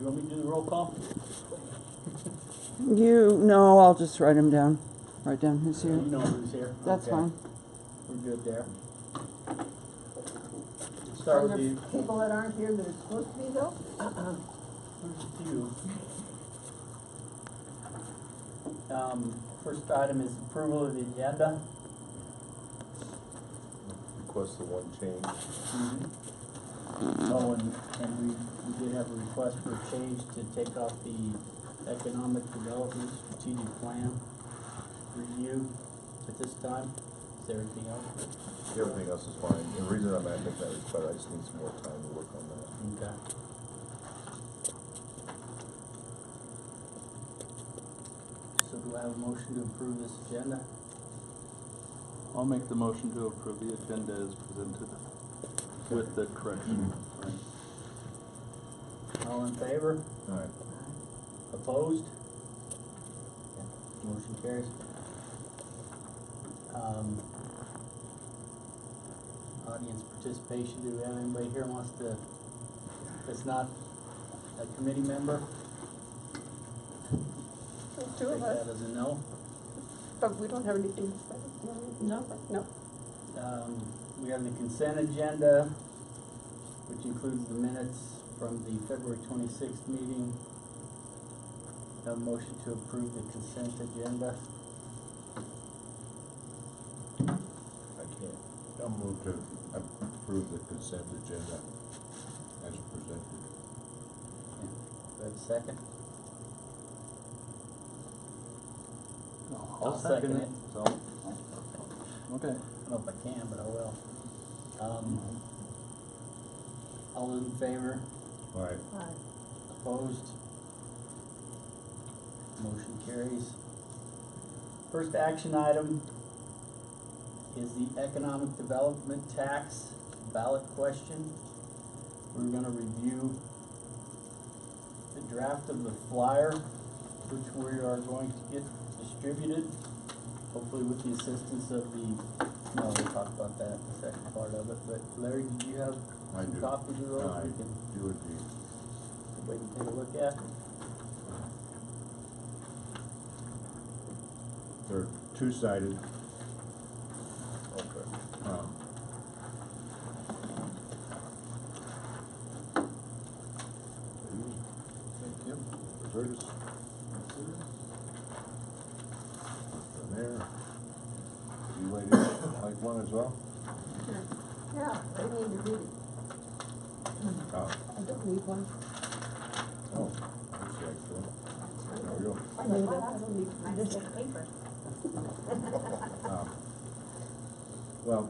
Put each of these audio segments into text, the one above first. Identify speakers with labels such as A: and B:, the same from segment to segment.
A: You want me to do the roll call?
B: No, I'll just write him down. Write down who's here.
A: You know who's here.
B: That's
A: Okay.
B: fine.
A: We're good there. Start
C: Are
A: with
C: there
A: you.
C: people that aren't here that are supposed to be though?
A: There's a few. First item is approval of the agenda.
D: Request the one change.
A: Oh, and we did have a request for a change to take off the economic development strategic plan review at this time. Is there anything else?
D: Everything else is fine. The reason I'm making that request, I just need some more time to work on that.
A: Okay. So do I have a motion to approve this agenda?
E: I'll make the motion to approve the agenda as presented with the correction.
A: All in favor?
D: Alright.
A: Opposed? Motion carries. Audience participation, do we have anybody here who wants to, that's not a committee member?
C: There's two
A: Take
C: of
A: that
C: us,
A: as a no.
C: but we don't have anything to say. No. No.
A: We have the consent agenda, which includes the minutes from the February 26th meeting. Have a motion to approve the consent agenda.
D: I can't. I'll move to approve the consent agenda as presented.
A: Do I have a second?
E: I'll second it. So, okay.
A: I don't know if I can, but I will. All those in favor?
D: Alright.
C: Aye.
A: Opposed? Motion carries. First action item is the economic development tax ballot question. We're gonna review the draft of the flyer, which we are going to get distributed, hopefully with the assistance of the, no, we'll talk about that in the second part of it, but Larry, did you have
D: I
A: some
D: do.
A: copies of those?
D: I
A: We can,
D: do indeed.
A: everybody can take a look at.
D: They're two-sided. Okay. Thank you. Curtis. From there. You ladies like one as well?
C: Yeah, I need to read it.
D: Oh,
C: I don't need one.
D: oh, that's the extra one. There we go.
C: I don't need this.
F: paper.
D: Um, Well,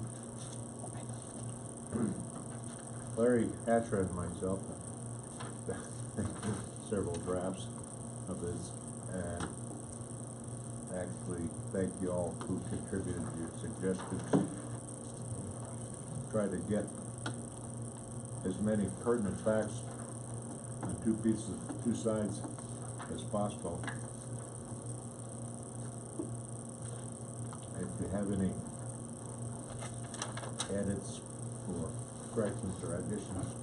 D: Larry Hatcher and myself several drafts of this, and actually thank you all who contributed your suggestions. Try to get as many pertinent facts on two sides as possible. If you have any edits or corrections or additions.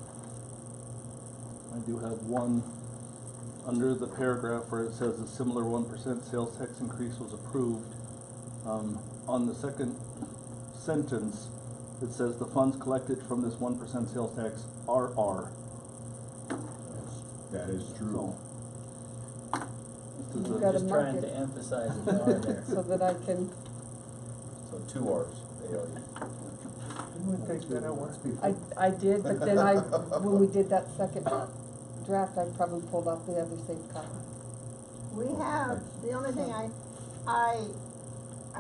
E: I do have one under the paragraph where it says a similar 1% sales tax increase was approved. On the second sentence, it says the funds collected from this 1% sales tax are R.
D: That is true.
E: So,
C: You gotta
A: Just
C: mark
A: trying
C: it.
A: to emphasize the R there.
C: So that I can,
D: So two R's,
C: I did, but then when we did that second draft, I probably pulled off the other safe copy.
G: We have, the only thing I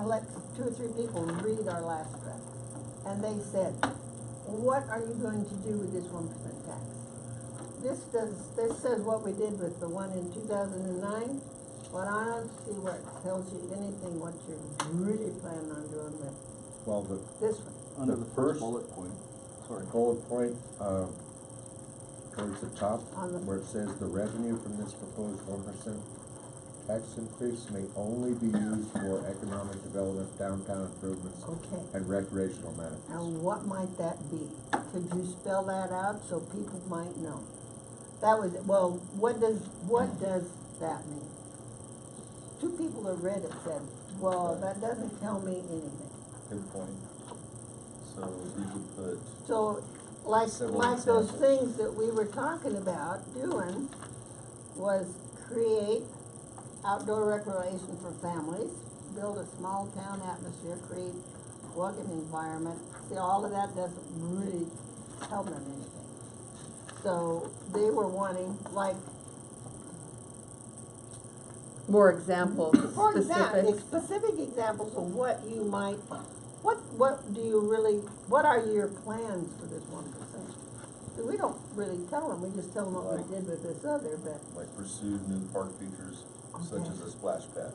G: let 2 or 3 people read our last draft, and they said, what are you going to do with this 1% tax? This says what we did with the one in 2009, but I don't see where it tells you anything what you're really planning on doing with
D: Well,
G: this one.
E: under
D: the
E: the
D: first
E: first bullet point. Sorry.
D: bullet point, towards the top,
G: On the-
D: where it says the revenue from this proposed 1% tax increase may only be used for economic development, downtown improvements,
G: Okay.
D: and recreational amenities.
G: Now, what might that be? Could you spell that out so people might know? That was, well, what does that mean? Two people that read it said, well, that doesn't tell me anything.
F: Good point. So we could put,
G: So, like
F: Several
G: those
F: examples.
G: things that we were talking about doing was create outdoor recreation for families, build a small town atmosphere, create welcome environment. See, all of that doesn't really tell them anything. So they were wanting, like,
C: More examples,
G: for example,
C: specific.
G: specific examples of what you might, what do you really, what are your plans for this 1%? We don't really tell them, we just tell them what we did with this other, but.
F: like, pursue new park features such as a splash pad.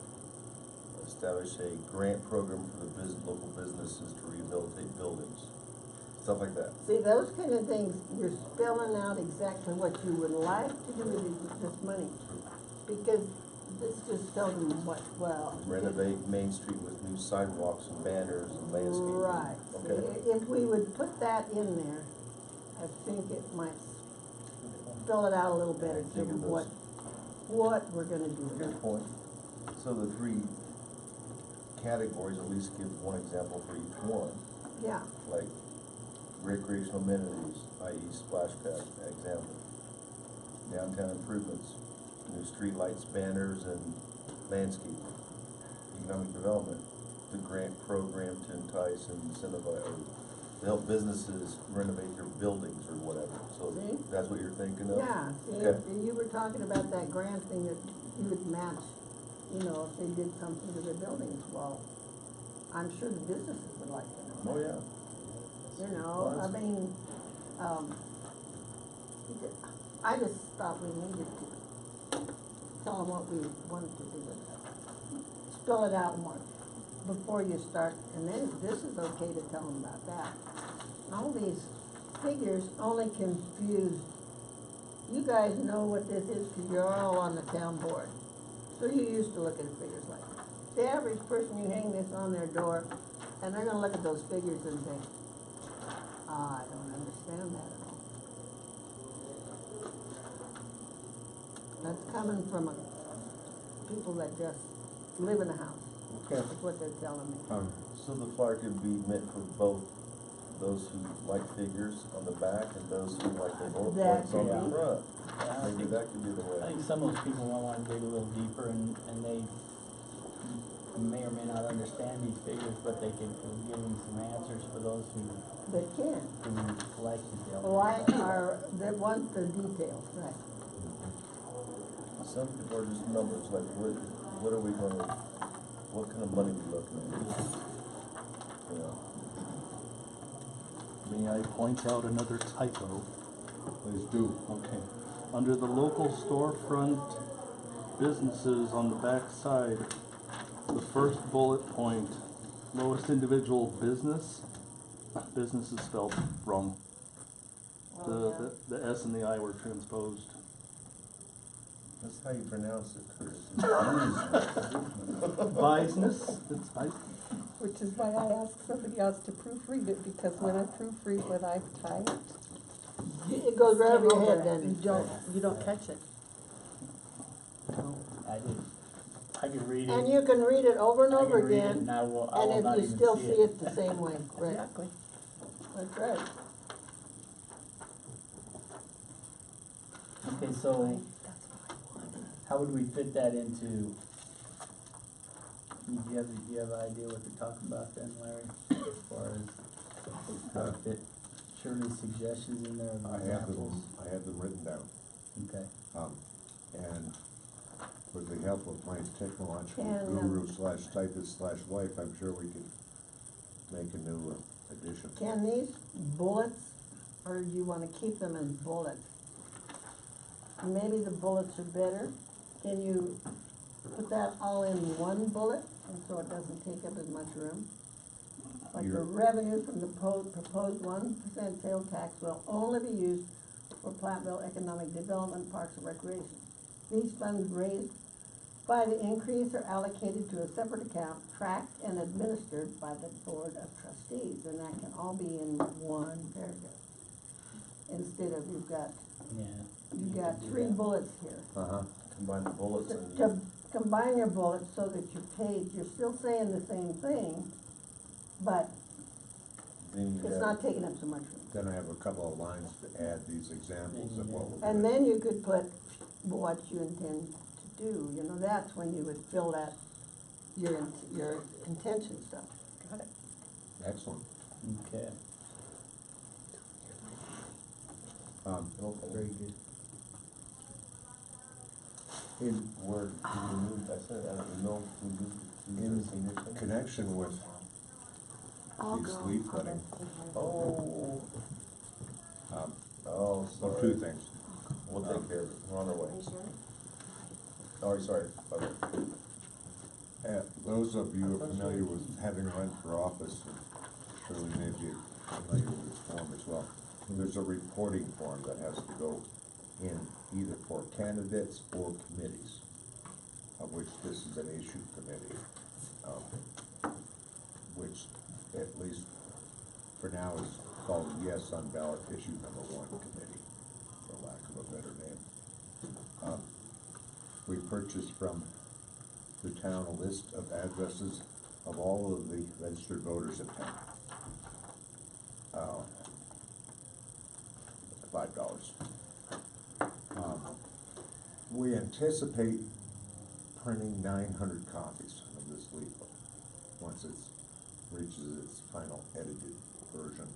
F: Establish a grant program for the local businesses to rehabilitate buildings. Stuff like that.
G: See, those kind of things, you're spelling out exactly what you would like to do with this money. Because this just tells them what, well.
F: Renovate Main Street with new sidewalks and banners and landscaping.
G: Right.
F: Okay.
G: See, if we would put that in there, I think it might spell it out a little better,
F: Think
G: to
F: of
G: what we're gonna do with it.
F: Good point. So the three categories, at least give one example for each one.
G: Yeah,
F: Like recreational amenities, i.e. splash pad, example. Downtown improvements, new street lights, banners, and landscaping. Economic development, the grant program to entice and incentivize, or to help businesses renovate their buildings or whatever. So
G: See?
F: that's what you're thinking of?
G: yeah, see,
F: Okay.
G: if you were talking about that grant thing that you would match, you know, if they did something to their buildings, well, I'm sure the businesses would like to know.
F: Oh, yeah.
G: You know, I mean, I just thought we needed to tell them what we wanted to do with it. Spell it out more before you start, and then this is okay to tell them about that. All these figures only confuse, you guys know what this is because you're all on the town board. So you used to look at figures like this. The average person, you hang this on their door, and they're gonna look at those figures and think, I don't understand that at all. That's coming from people that just live in a house,
D: Okay.
G: that's what they're telling me.
F: So the flyer could be meant for both those who like figures on the back and those who like the bullet
G: That
F: points on
A: could
F: the
A: be.
F: front.
A: Yeah, I
F: Maybe
A: think,
F: that could be the
A: I
F: way.
A: think some of those people might wanna dig a little deeper and they may or may not understand these figures, but they could give them some answers for those who
G: They can,
A: like detail.
G: like they want the details, right.
F: Some people are just numbers, like what are we gonna, what kind of money we looking at? You know,
E: May I point out another typo?
D: Please do.
E: Okay. Under the local storefront businesses on the back side, the first bullet point, lowest individual business is spelled wrong. The S and the I were transposed.
F: that's how you pronounce it, Chris.
E: Business,
C: Which is why I asked somebody else to proofread it, because when I proofread what I've typed,
G: It goes right over your head, doesn't it?
C: you don't catch it.
A: I could read it.
G: And you can read it over and
A: I
G: over
A: can read it
G: again,
A: and I will
G: and
A: not
G: if you
A: even
G: still
A: see
G: see it the same way, right,
C: Exactly.
G: that's right.
A: Okay, so how would we fit that into, do you have an idea what they're talking about then, Larry? As far as how to fit Shirley's suggestions in there and
D: I have
A: examples?
D: them written down.
A: Okay,
D: And with the help of my technological
G: Can,
D: guru slash typist slash wife, I'm sure we could make a new addition.
G: Can these bullets, or do you wanna keep them as bullets? Maybe the bullets are better, can you put that all in one bullet, and so it doesn't take up as much room? Like the
D: You're-
G: revenue from the proposed 1% sales tax will only be used for Platteville Economic Development, Parks and Recreation. These funds raised by the increase are allocated to a separate account, tracked and administered by the Board of Trustees, and that can all be in one paragraph. Instead of you've got
A: yeah,
G: You got 3 bullets here.
D: Uh-huh,
F: Combine the bullets
G: To
F: and,
G: combine your bullets so that you're paid, you're still saying the same thing, but
F: then you
G: it's
F: have,
G: not taking up so much room.
D: then I have a couple of lines to add these examples of what we're doing.
G: And then you could put what you intend to do, you know, that's when you would fill that, your intention stuff. Got it?
D: Excellent.
A: Okay.
F: very good. In Word, I said, I don't know,
D: in connection with these leafletting,
F: Oh,
D: um,
F: oh,
D: well,
F: sorry.
D: 2 things.
F: We'll take care of it, we're on our way. Sorry, okay.
D: Those of you who are familiar with having run for office, surely may be familiar with this form as well. There's a reporting form that has to go in either for candidates or committees, of which this is an issue committee, which at least for now is called Yes on Ballot Issue Number 1 Committee, for lack of a better name. We purchased from the town a list of addresses of all of the registered voters in town. $5. We anticipate printing 900 copies of this leaflet once it reaches its final edited version.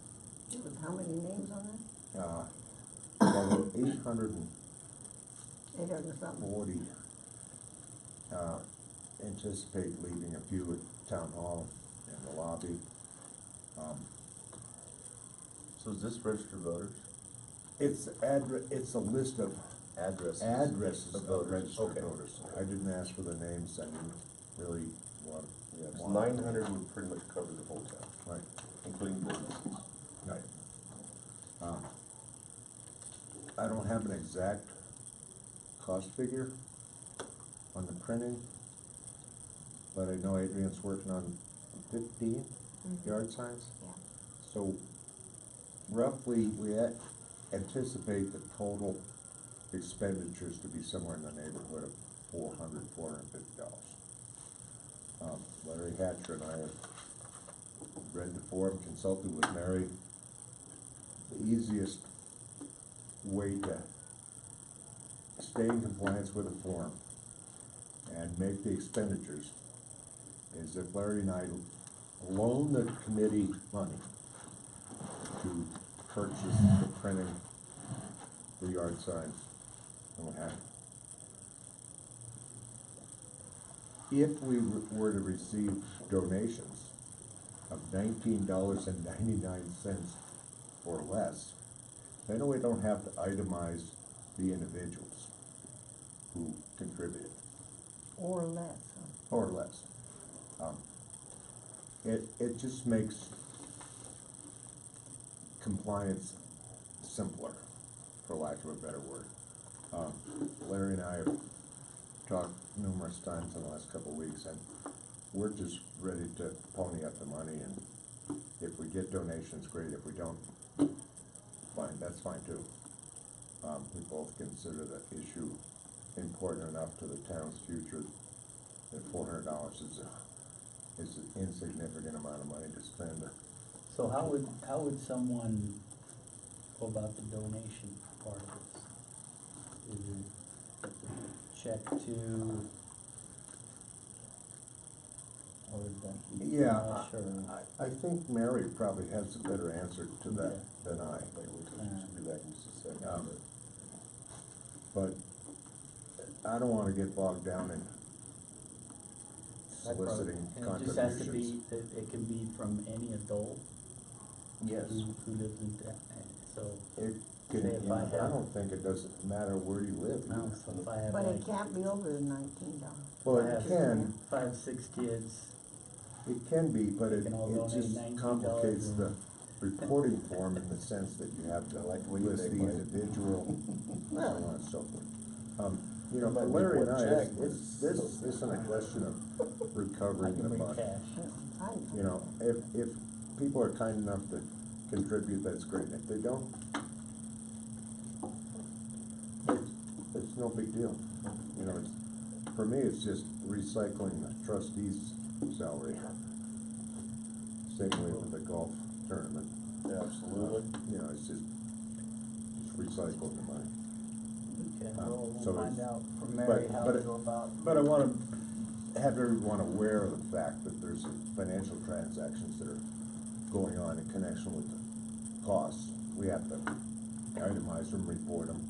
G: With how many names on that?
D: About 840
G: 800 or something.
D: Anticipate leaving a few at town hall and the lobby.
F: So is this registered voters?
D: It's a list of addresses
F: Of
D: of
F: voters,
D: registered
F: okay.
D: voters. I didn't ask for the names, I didn't really want.
F: Yeah, so 900 would pretty much cover the whole town,
D: Right,
F: including businesses.
D: right. I don't have an exact cost figure on the printing, but I know Adrian's working on 15 yard signs.
G: Yeah.
D: So roughly, we anticipate the total expenditures to be somewhere in the neighborhood of $450. Larry Hatcher and I have read the form, consulted with Mary. The easiest way to stay in compliance with the form and make the expenditures is if Larry and I loan the committee money to purchase the printing, the yard signs, and what have you. If we were to receive donations of $19.99 or less, then we don't have to itemize the individuals who contributed,
G: Or less, huh?
D: or less. It just makes compliance simpler, for lack of a better word. Larry and I have talked numerous times in the last couple of weeks, and we're just ready to pony up the money, and if we get donations, great. If we don't, fine, that's fine too. We both consider the issue important enough to the town's future that $400 is an insignificant amount of money to spend.
A: So how would someone go about the donation part of this? Is it check to, or is that?
D: Yeah,
A: Sure.
D: I think Mary probably has a better answer to that than I.
F: She'll be back in just a second.
D: But I don't wanna get bogged down in soliciting
A: And it just has to
D: contributions.
A: be, it can be from any adult
F: Yes.
A: who lives in town, so,
D: It can,
A: Say if I
D: I
A: have-
D: don't think it doesn't matter where you live.
A: no, so if I have
G: But
A: like,
G: it can't be over the $19.
D: Well,
A: I
D: it
A: have
D: can,
A: 5, 6 kids,
D: it can be, but
A: They
D: it
A: can all
D: it
A: donate
D: just
A: $19
D: complicates
A: and-
D: the reporting form in the sense that you have to
F: I like the way you
D: list
F: make
D: the
F: money.
D: individual, so on and so forth. You know,
F: Might
D: for
F: be
D: Larry and
F: one
D: I,
F: check,
D: this isn't a question of
A: I
D: recovering
A: can
D: the
A: bring
D: money.
A: cash.
D: You know, if people are kind enough to contribute, that's great. If they don't, it's no big deal. You know, it's, for me, it's just recycling the trustee's salary. Same way with the golf tournament.
F: Yeah, absolutely.
D: You know, it's just recycling the money.
A: Okay,
D: So
A: we'll find
D: it's-
A: out from Mary how
D: but
A: to
D: it-
A: go about.
D: But I wanna have everyone aware of the fact that there's financial transactions that are going on in connection with the costs. We have to itemize them, report them,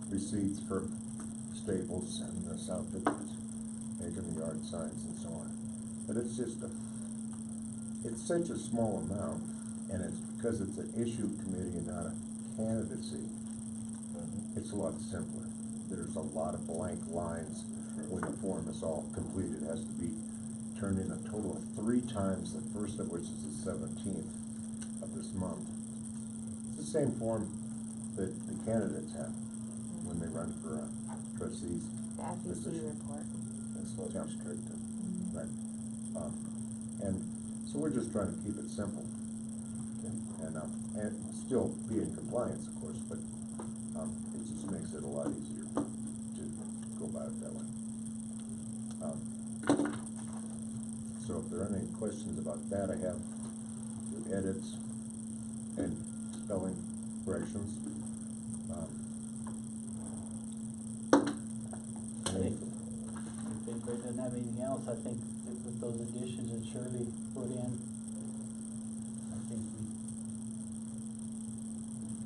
D: receipts for Staples and this outfit that's making the yard signs and so on. But it's just it's such a small amount, and it's because it's an issue committee and not a candidacy. It's a lot simpler. There's a lot of blank lines when the form is all completed. It has to be turned in a total of 3 times, the first of which is the 17th of this month. It's the same form that the candidates have when they run for trustees.
G: FEC report.
F: It's not
D: Yeah.
F: restricted.
D: Right. And so we're just trying to keep it simple. And still be in compliance, of course, but it just makes it a lot easier to go about it that way. So if there are any questions about that, I have the edits and spelling corrections.
A: I think, if anybody doesn't have anything else, I think that with those additions that Shirley put in, I think we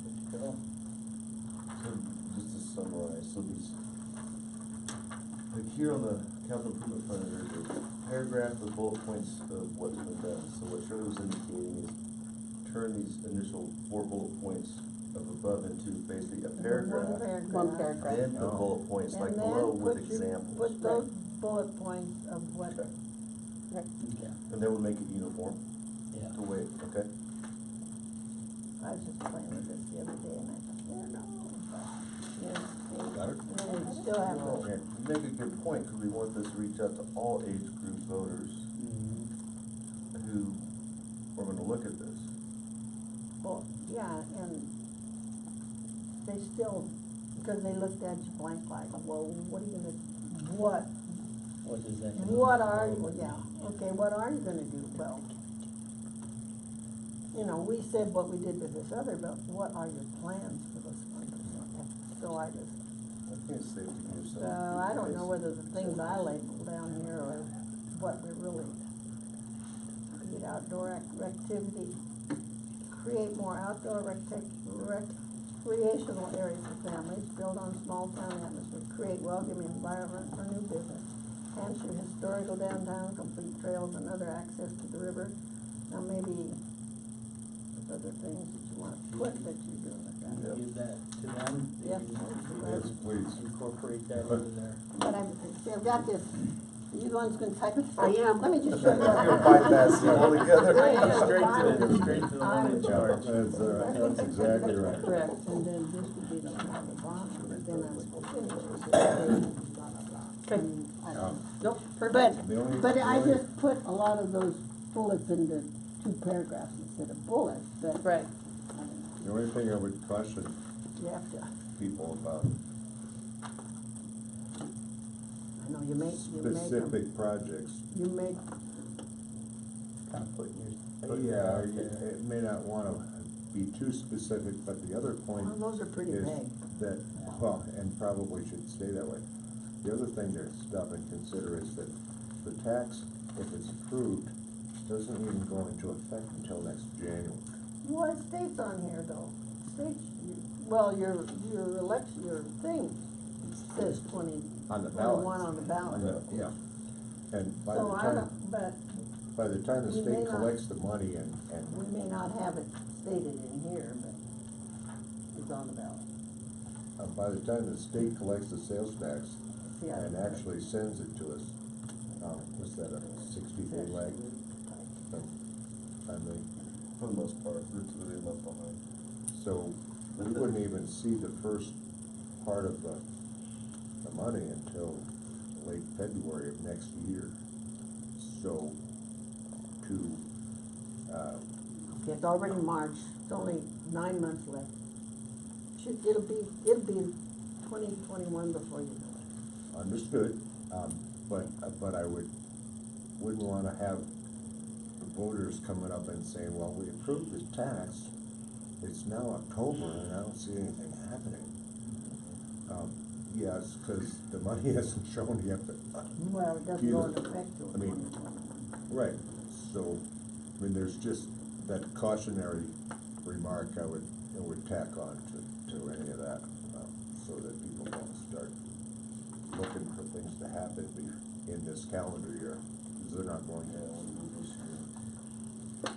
A: good to go.
F: So, just to summarize, so these, like here on the capital improvement fund, there's a paragraph with bullet points of what's been done. So what Shirley was indicating is turn these initial 4 bullet points of above into basically a paragraph.
C: One paragraph.
F: Then the bullet points like
G: And
F: below
G: then
F: with
G: put your-
F: examples.
G: Put those bullet points of what,
F: Okay.
C: Right.
A: Okay,
F: And then we'll make it uniform
A: yeah.
F: to wait, okay?
G: I was just playing with this the other day and I thought, yeah, no.
D: Got it?
G: And then we still have
F: Well,
G: to,
D: Okay.
F: you make a good point, because we want this to reach out to all age group voters who are gonna look at this.
G: well, yeah, and they still, because they looked at you blank like, well, what are you gonna, what
A: What is that?
G: What are you, yeah, okay, what are you gonna do? Well, you know, we said what we did with this other, but what are your plans for this 1%? So I just,
F: I think it's safe to give some.
G: so I don't know whether the things I labeled down here are what we really need. Outdoor activity, create more outdoor recreational areas for families, build on small town atmosphere, create welcoming environment for new business. Hampshire historical downtown, complete trails and other access to the river. Now maybe there's other things that you want to put that you're doing with that.
F: Yeah.
A: Give that to them?
G: Yes.
D: Yes, please.
A: Incorporate that into there.
G: But I've got this, you the one's gonna type it?
C: I am.
G: Let me just show you.
F: You'll bypass it altogether.
G: I am.
A: Straight to the one in charge.
D: That's exactly right.
C: Correct.
G: And then this would be the one on the bottom, but then I finish this. Blah, blah, blah.
C: Okay.
G: I don't know.
C: Nope,
G: But,
C: perfect.
D: The only-
G: but I just put a lot of those bullets into 2 paragraphs instead of bullets, but
C: Right.
G: I don't know,
D: The only thing I would caution
G: you have to,
D: people about
G: I know you make them,
D: specific projects.
G: you make,
A: Kind of putting your.
D: Yeah, it may not wanna be too specific, but the other point
G: well, those are pretty
D: is
G: vague.
D: that, well, and probably should stay that way. The other thing to stop and consider is that the tax, if it's approved, doesn't even go into effect until next January.
G: Well, it states on here though, states, well, your election, your thing says 20,
D: On the
G: 21
D: ballot.
G: on the ballot.
D: Yeah, and by the
G: So I
D: time,
G: don't, but
D: by the time the
G: we may
D: state
G: not-
D: collects the money and
G: we may not have it stated in here, but it's on the ballot.
D: by the time the state collects the sales tax
G: See, I-
D: and actually sends it to us, was that a 60-day lag? Time they,
F: For the most part, we're typically a month behind.
D: so we wouldn't even see the first part of the money until late February of next year. So to,
G: Okay, it's already March, it's only 9 months left. It'll be 2021 before you know it.
D: Understood, but I wouldn't wanna have the voters coming up and saying, well, we approved this tax, it's now October and I don't see anything happening. Yes, cause the money hasn't shown yet, but.
G: Well, it doesn't go into effect till
D: I mean,
G: 2020.
D: right, so, I mean, there's just that cautionary remark I would tack on to any of that, so that people don't start looking for things to happen in this calendar year, because they're not going to this year.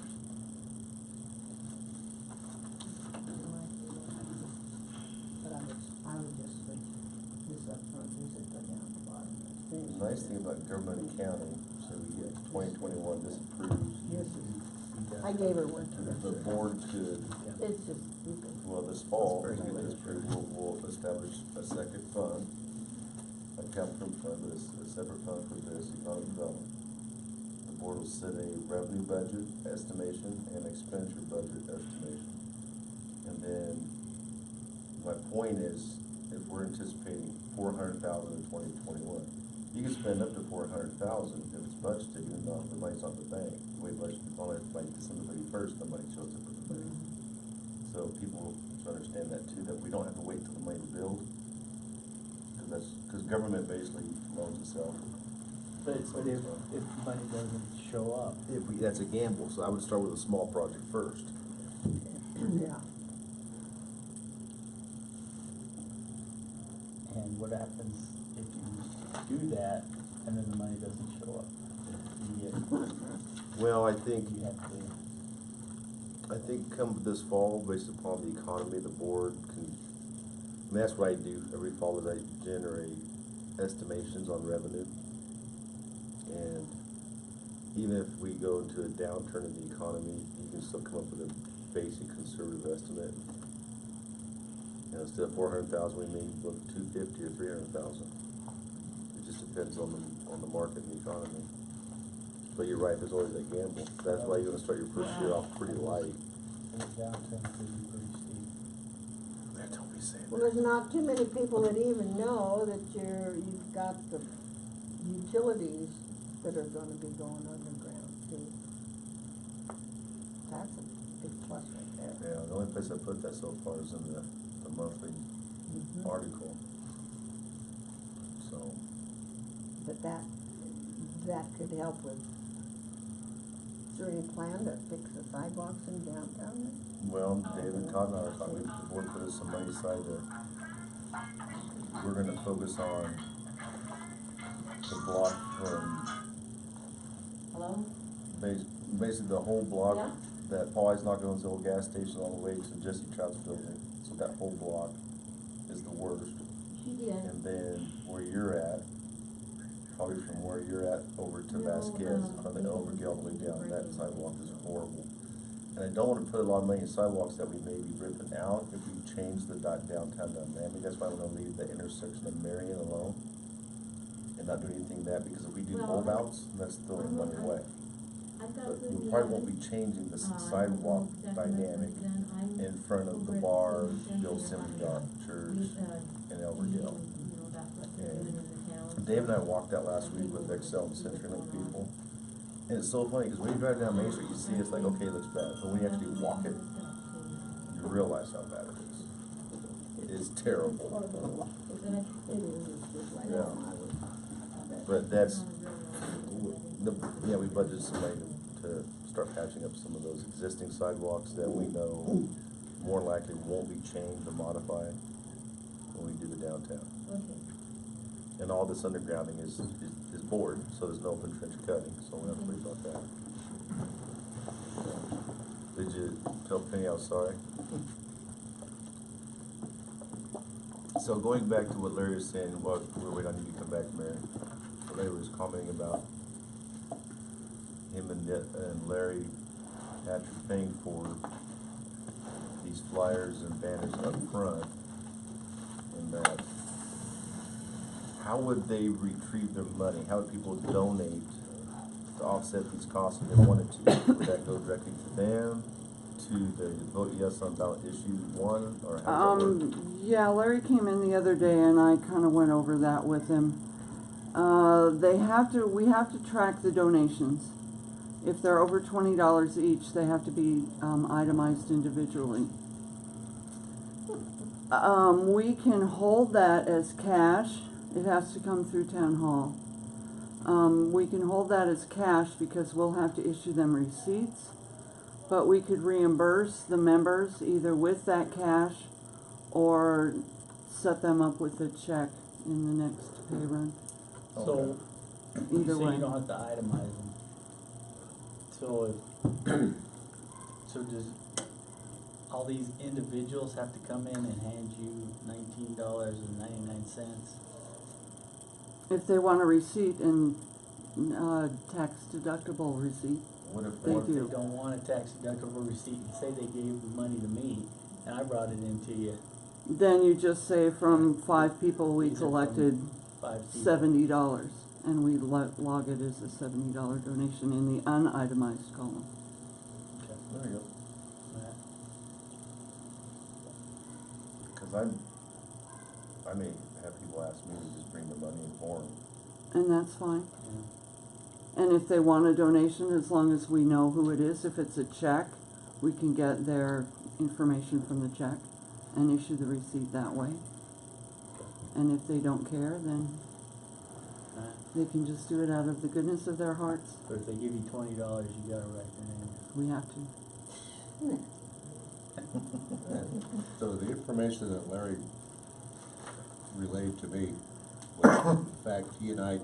G: But I would just switch this up front, this is the down the bottom.
F: The nice thing about government accounting, so we get 2021 disapproves,
G: This is, I gave her one to
F: the board could,
G: It's just stupid.
F: well, this fall, we get this approved, we'll establish a second fund, a capital fund, but a separate fund for this economic development. The board will set a revenue budget estimation and expenditure budget estimation. And then, my point is, if we're anticipating 400,000 in 2021, you can spend up to 400,000 if it's budgeted, even though the money's not in the bank. The way budget is on it, by December 31st, the money shows up in the bank. So people should understand that too, that we don't have to wait till the money to build. Because government basically loans itself.
A: But if money doesn't show up,
F: That's a gamble, so I would start with a small project first.
G: Yeah.
A: and what happens if you do that and then the money doesn't show up?
F: Well, I think
A: You have to,
F: come this fall, based upon the economy, the board can, I mean, that's what I do every fall, is I generate estimations on revenue. And even if we go into a downturn in the economy, you can still come up with a basic conservative estimate. You know, instead of 400,000, we may look 250 or 300,000. It just depends on the market and the economy. But you're right, there's always a gamble. That's why you're gonna start your first year off pretty light.
A: the downturn could be pretty steep.
F: Don't be saying
G: Well, there's not too many people that even know that you've got the utilities that are gonna be going underground too. That's a big plus right there.
F: Yeah, the only place I put that so far is in the monthly article. So,
G: But that could help with, is there any plan to fix the sidewalks in downtown?
F: well, David, Todd and I were talking, the board put us some money aside to, we're gonna focus on the block from
H: Hello?
F: basically the whole block
H: Yeah.
F: that Paul Eisnocker's old gas station all the way to Jesse Trout's building. So that whole block is the worst.
H: She did.
F: And then where you're at, probably from where you're at over to Vasquez, from the Overgill all the way down, that sidewalk is horrible. And I don't wanna put a lot of money in sidewalks that we may be ripping out if we change the downtown dynamic. That's why I'm gonna leave the intersection of Marion alone and not do anything that, because if we do
H: Well,
F: bulb outs, that's throwing money away.
H: I've got
F: But
H: good
F: we probably won't
H: news.
F: be changing the
H: I
F: sidewalk
H: will definitely
F: dynamic
H: then I'm
F: in front of the
H: over at
F: bar,
H: City
F: Bill
H: Center
F: Simmons
H: about,
F: Church, and Elvergill.
H: you know, about what they're doing in the town.
F: Dave and I walked out last week with Excel and CenturyLink people, and it's so funny, because when you drive down Main Street, you see it's like, okay, it looks bad, but when you actually walk it, you realize how bad it is. It is terrible.
H: Isn't it?
G: It is, it's just like,
F: Yeah.
G: I would,
F: But that's, we budgeted some money to start patching up some of those existing sidewalks that we know more likely won't be changed or modified when we do the downtown.
H: Okay.
F: And all this undergrounding is bored, so there's no open trench cutting, so we don't have to worry about that. Did you tell Penny I was sorry? So going back to what Larry was saying, well, we're waiting on you to come back, Mary. Larry was commenting about him and Larry, after paying for these flyers and banners up front, and that, how would they retrieve their money? How would people donate to offset these costs if they wanted to? Would that go directly to them? the vote yes on ballot issue 1, or how does that work?
B: Yeah, Larry came in the other day and I kinda went over that with him. We have to track the donations. If they're over $20 each, they have to be, itemized individually. We can hold that as cash. It has to come through town hall. We can hold that as cash because we'll have to issue them receipts, but we could reimburse the members either with that cash or set them up with a check in the next pay run.
A: So, you
B: Either
A: say
B: way.
A: you don't have to itemize them. So so does all these individuals have to come in and hand you $19.99?
B: If they want a receipt and, tax deductible receipt,
F: What if
B: They
A: What if
B: do.
A: they don't want a tax deductible receipt, and say they gave the money to me, and I brought it into you,
B: then you just say from 5 people we
A: Either from
B: collected
A: 5 people?
B: $70, and we log it as a $70 donation in the unitemized column.
A: Okay.
F: There you go.
A: Alright.
F: Because I may have people ask me to just bring the money in for them.
B: And that's fine.
A: Yeah.
B: And if they want a donation, as long as we know who it is, if it's a check, we can get their information from the check and issue the receipt that way. And if they don't care, then
A: Alright.
B: they can just do it out of the goodness of their hearts.
A: But if they give you $20, you gotta write their name.
B: We have to.
D: So the information that Larry relayed to me was the fact he and I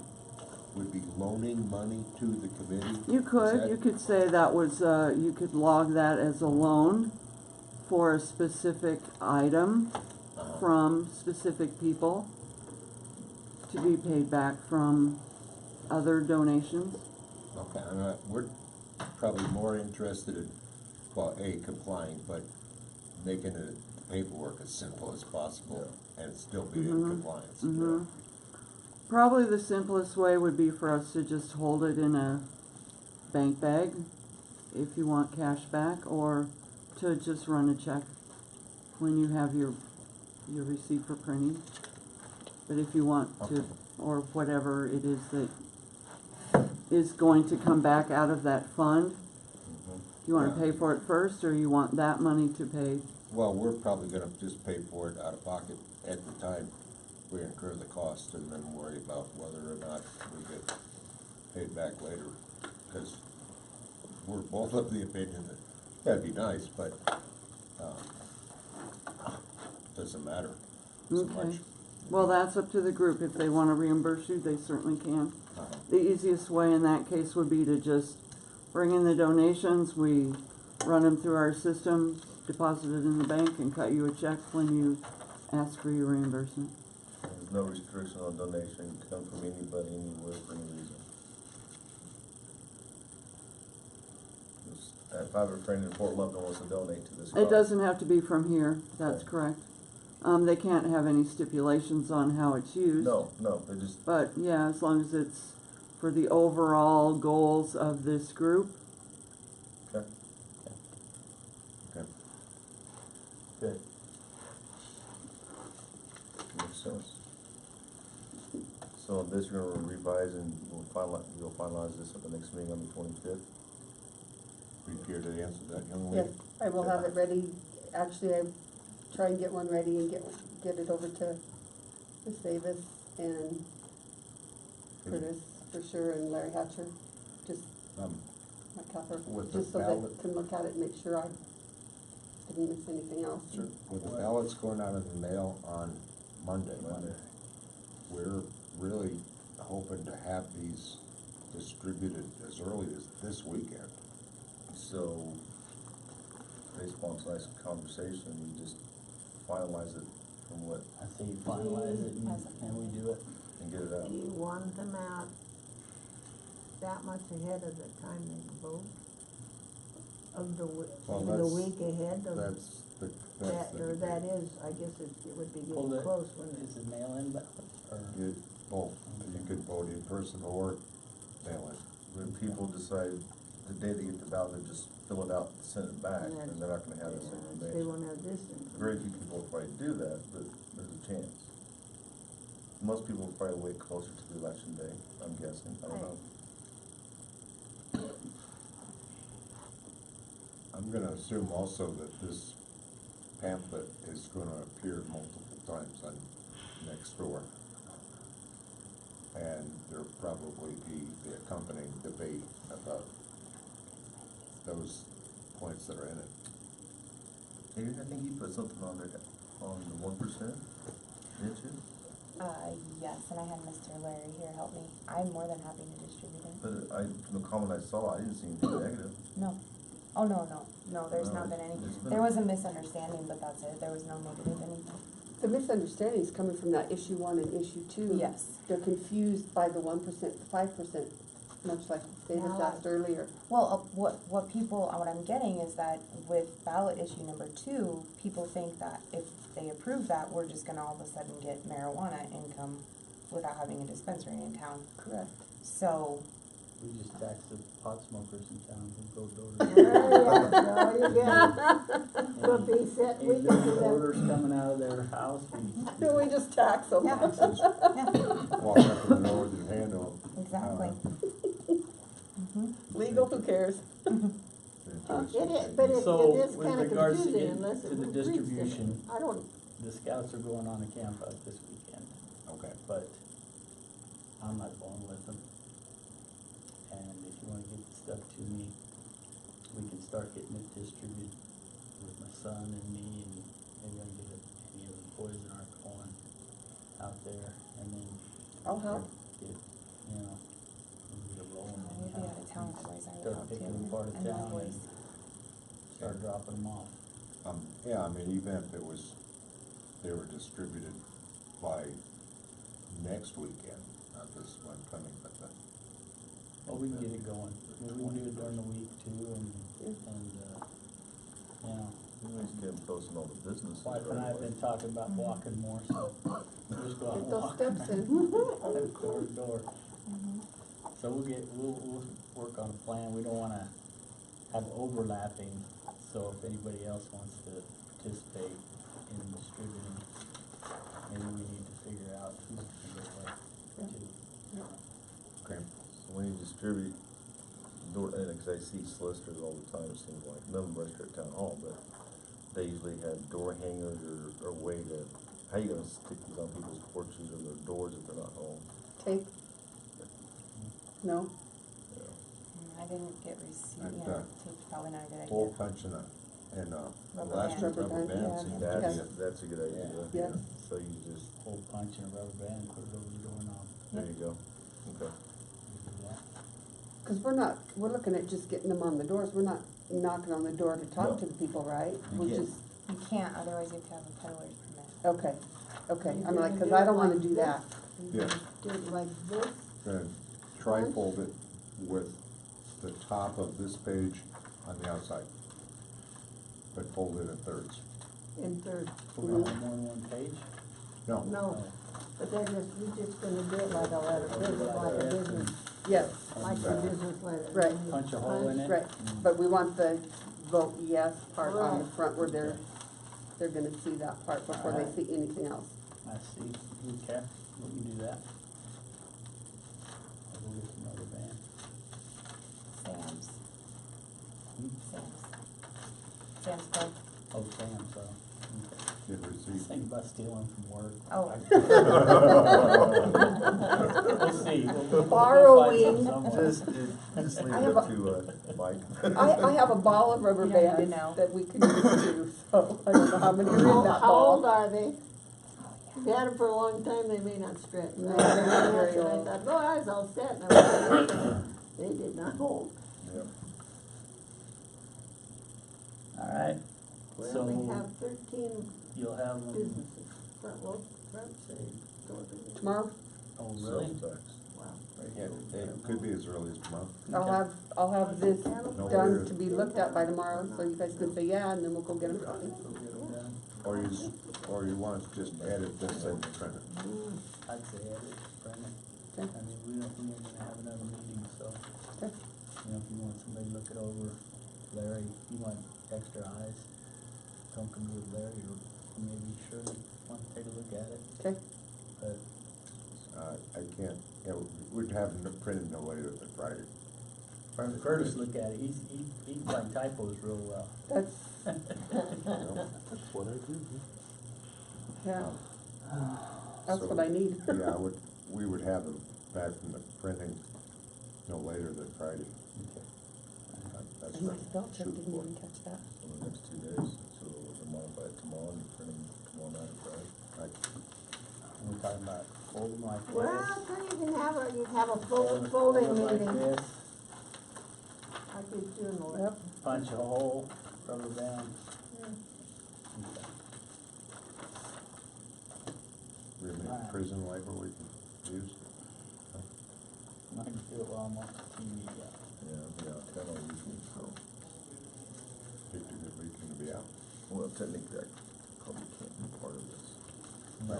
D: would be loaning money to the committee?
B: You
D: Is
B: could,
D: that-
B: you could say that was, you could log that as a loan for a specific item from specific people to be paid back from other donations.
D: Okay, we're probably more interested in, well, A, complying, but making the paperwork as simple as possible and still be in compliance.
B: Mhm. Probably the simplest way would be for us to just hold it in a bank bag if you want cash back, or to just run a check when you have your receipt for printing. But if you want to, or whatever it is that is going to come back out of that fund,
F: Mhm.
B: you wanna
D: Yeah.
B: pay for it first, or you want that money to pay?
D: Well, we're probably gonna just pay for it out of pocket at the time we incur the cost and then worry about whether or not we get paid back later. Because we're both of the opinion that that'd be nice, but, doesn't matter so
B: Okay.
D: much.
B: Well, that's up to the group. If they wanna reimburse you, they certainly can.
D: Uh-huh.
B: The easiest way in that case would be to just bring in the donations, we run them through our system, deposit it in the bank, and cut you a check when you ask for your reimbursement.
F: There's no restriction on donation, it can come from anybody, anywhere, for any reason. If I have a friend in Fort Love that wants to donate to this cause.
B: It doesn't have to be from here, that's
F: Okay.
B: correct. They can't have any stipulations on how it's used.
F: No, they just,
B: But, yeah, as long as it's for the overall goals of this group.
F: okay.
D: Okay.
F: Okay. Makes sense. So this you're gonna revise and you'll finalize this at the next meeting on the 25th?
D: Be here to answer that, young
C: Yes,
D: lady?
C: I will have it ready. Actually, I try and get one ready and get it over to Miss Davis and Curtis for sure, and Larry Hatcher, just
D: Um,
C: my cover,
D: With the
C: just so
D: ballot-
C: they can look at it and make sure I didn't miss anything else.
D: Sure. With the ballots going out in the mail on Monday, we're really hoping to have these distributed as early as this weekend.
F: So, based upon tonight's conversation, we just finalize it from what,
A: I say you finalize it and we do it.
F: and get it out.
G: Do you want them out that much ahead of the time they vote? Of the,
D: Well,
G: maybe the
D: that's-
G: week ahead of
D: That's the.
G: or that is, I guess it would be
A: Well,
G: getting close, wouldn't it?
A: Is it mail-in ballot, or?
D: Both, you could vote in person or mail in.
F: When people decide, the day they get the ballot, they just fill it out, send it back,
G: Yeah.
F: and they're not gonna have this
G: They
F: information.
G: won't have this information.
F: Very few people will probably do that, but there's a chance. Most people will probably wait closer to the election day, I'm guessing, I don't know.
D: I'm gonna assume also that this pamphlet is gonna appear multiple times on next door. And there'll probably be the accompanying debate about those points that are in it.
F: Hey, I think you put something on there, on the 1%, didn't you?
I: Yes, and I had Mr. Larry here help me. I'm more than happy to distribute it.
F: But from the comment I saw, I didn't see anything negative.
I: No. Oh, no, there's
F: No,
I: not been any,
F: it's been-
I: there was a misunderstanding, but that's it. There was no negative anything.
C: The misunderstanding is coming from that issue 1 and issue 2.
I: Yes.
C: They're confused by the 1%, the 5%, much like Davis
I: Now,
C: asked earlier.
I: Well, what people, what I'm getting is that with ballot issue number 2, people think that if they approve that, we're just gonna all of a sudden get marijuana income without having a dispensary in town.
C: Correct.
I: So,
A: We just tax the pot smokers in town who go door
G: There
A: to
G: you
A: door.
G: go, you get, we'll be set, we
A: Ain't
G: can
A: no
G: do that.
A: orders coming out of their house.
C: So we just tax them.
I: yeah,
D: Just
I: yeah,
D: walk up to the door with your hand out.
I: exactly.
C: Legal, who cares?
G: It is, but it
A: So,
G: is
A: with
G: kinda
A: regards to
G: confusing
A: it-
G: unless
A: to
G: it
A: the
G: reads different.
A: distribution.
G: I don't,
A: The scouts are going on a camp out this weekend,
D: Okay.
A: but I'm not going with them. And if you wanna get the stuff to me, we can start getting it distributed with my son and me, and maybe I can get any of the boys that aren't going out there, and then
C: I'll help.
A: get, you know, get it rolling.
I: We'd be out of town otherwise, I would
A: Start
I: help
A: picking
I: too,
A: them apart of
I: and my
A: town
I: boys.
A: and start dropping them off.
D: Yeah, I mean, even if it was, they were distributed by next weekend, not this one coming, but the.
A: Well, we can get it going. We can do it during the week too, and, you know,
F: You guys get posting all the businesses.
A: wife and I have been talking about walking more, so we'll just go out
C: Get
A: and
C: those
A: walk.
C: steps in.
A: Door to door. So we'll work on a plan. We don't wanna have overlapping, so if anybody else wants to participate in distributing, maybe we need to figure out who's gonna get what too.
D: Okay.
F: So when you distribute, and 'cause I see solicitors all the time, it seems like, none of them register at town hall, but they usually have door hangers or way to, how you gonna stick these on people's porches or their doors if they're not home?
C: Tape? No?
I: I didn't get receipt,
D: And,
I: yeah, tape's probably not a good
D: Hole
I: idea.
D: punch and
I: Rubber
D: elastic
I: band.
D: rubber
C: Rubber
D: band.
C: band,
D: seems
C: yeah.
D: to be
C: Yes.
D: a-
F: That's a good idea.
C: Yeah.
F: So you just,
A: Hole punch and a rubber band, and put it over the doorknob.
F: there you go, okay.
A: We do that.
C: Cause we're looking at just getting them on the doors, we're not knocking on the door to talk
F: No.
C: to the people, right?
F: You
C: We're
F: can't.
C: just,
I: You can't, otherwise you have to have a peddler's permit.
C: okay,
G: You're
C: I'm like,
G: gonna
C: cause
G: do
C: I
G: it
C: don't wanna
G: like
C: do
G: this?
C: that.
D: Yeah.
G: do it like this,
D: Gonna trifold it with the top of this page on the outside. But fold it in thirds.
G: in third.
A: We're gonna have more than one page?
D: No.
G: No, but they're just, you're just gonna do it like a letter, like a business,
C: Yes,
G: like a business letter.
C: Right.
A: Punch a hole in it?
C: right, but we want the vote yes part on the
G: Right.
C: front where they're gonna see that part before they
A: Alright.
C: see anything else.
A: I see, okay, we can do that. I'll go get another band.
I: Sam's,
A: Hmm?
I: Sam's Club.
A: Oh, Sam, so,
D: Get
A: just
D: receipt.
A: think about stealing from work.
I: Oh.
A: We'll see. We'll
C: Borrowing.
A: find some somewhere.
F: Just leave
C: I
F: it
C: have
F: up to, Mike.
C: I have a ball of rubber
I: You don't need to
C: bands
I: know.
C: that we could use too, so I don't know how many are in that
G: How old
C: ball.
G: are they? If you had them for a long time, they may not stretch.
C: No, they're not very
G: And I
C: old.
G: thought, no, I was all set, and I was, they did not hold.
F: Yep.
A: Alright,
G: We
A: So-
G: only have 13
A: you'll have them,
G: businesses, front say, door to.
C: Tomorrow,
A: oh, really?
F: Sales tax.
G: Wow.
D: Yeah, it could be as early as tomorrow.
C: I'll have this
D: No
C: done
D: worries.
C: to be looked at by tomorrow, so you guys can say yeah, and then we'll go get them copies.
A: Go get them done.
D: Or you want to just edit this and print it.
A: I'd say edit, print it.
C: Okay.
A: I mean, we ain't gonna have another meeting, so,
C: Okay.
A: you know, if you want somebody to look it over, Larry, you want extra eyes, talking with Larry, or maybe Shirley want to take a look at it,
C: Okay,
A: but
D: I can't, we'd have it printed no later than Friday.
A: Curtis look at it, he can find typos real well.
C: that's,
E: That's what I do.
C: yeah, that's
D: So,
C: what I need.
D: Yeah, we would have them back from the printing no later than Friday. That's
C: And my
D: what
C: spell check
D: shoot
C: didn't
D: for.
C: even catch that.
F: In the next 2 days, so we'll modify it tomorrow and print them tomorrow night or Friday.
D: Right.
A: We're talking about fold them like this.
G: Well, so you can have a
A: fold
G: folding
A: them like
G: meeting,
A: this,
G: like he's doing the.
C: Yep.
A: punch a hole, rub it down.
G: Yeah.
A: Okay.
D: We have any
A: Alright.
D: prison labor we can use?
A: I can do it while I'm on the TV, yeah.
F: Yeah, I'll be out of town all weekend, so,
D: Picked a good weekend to be out.
F: well, technically, I probably can't be part of this.
A: No.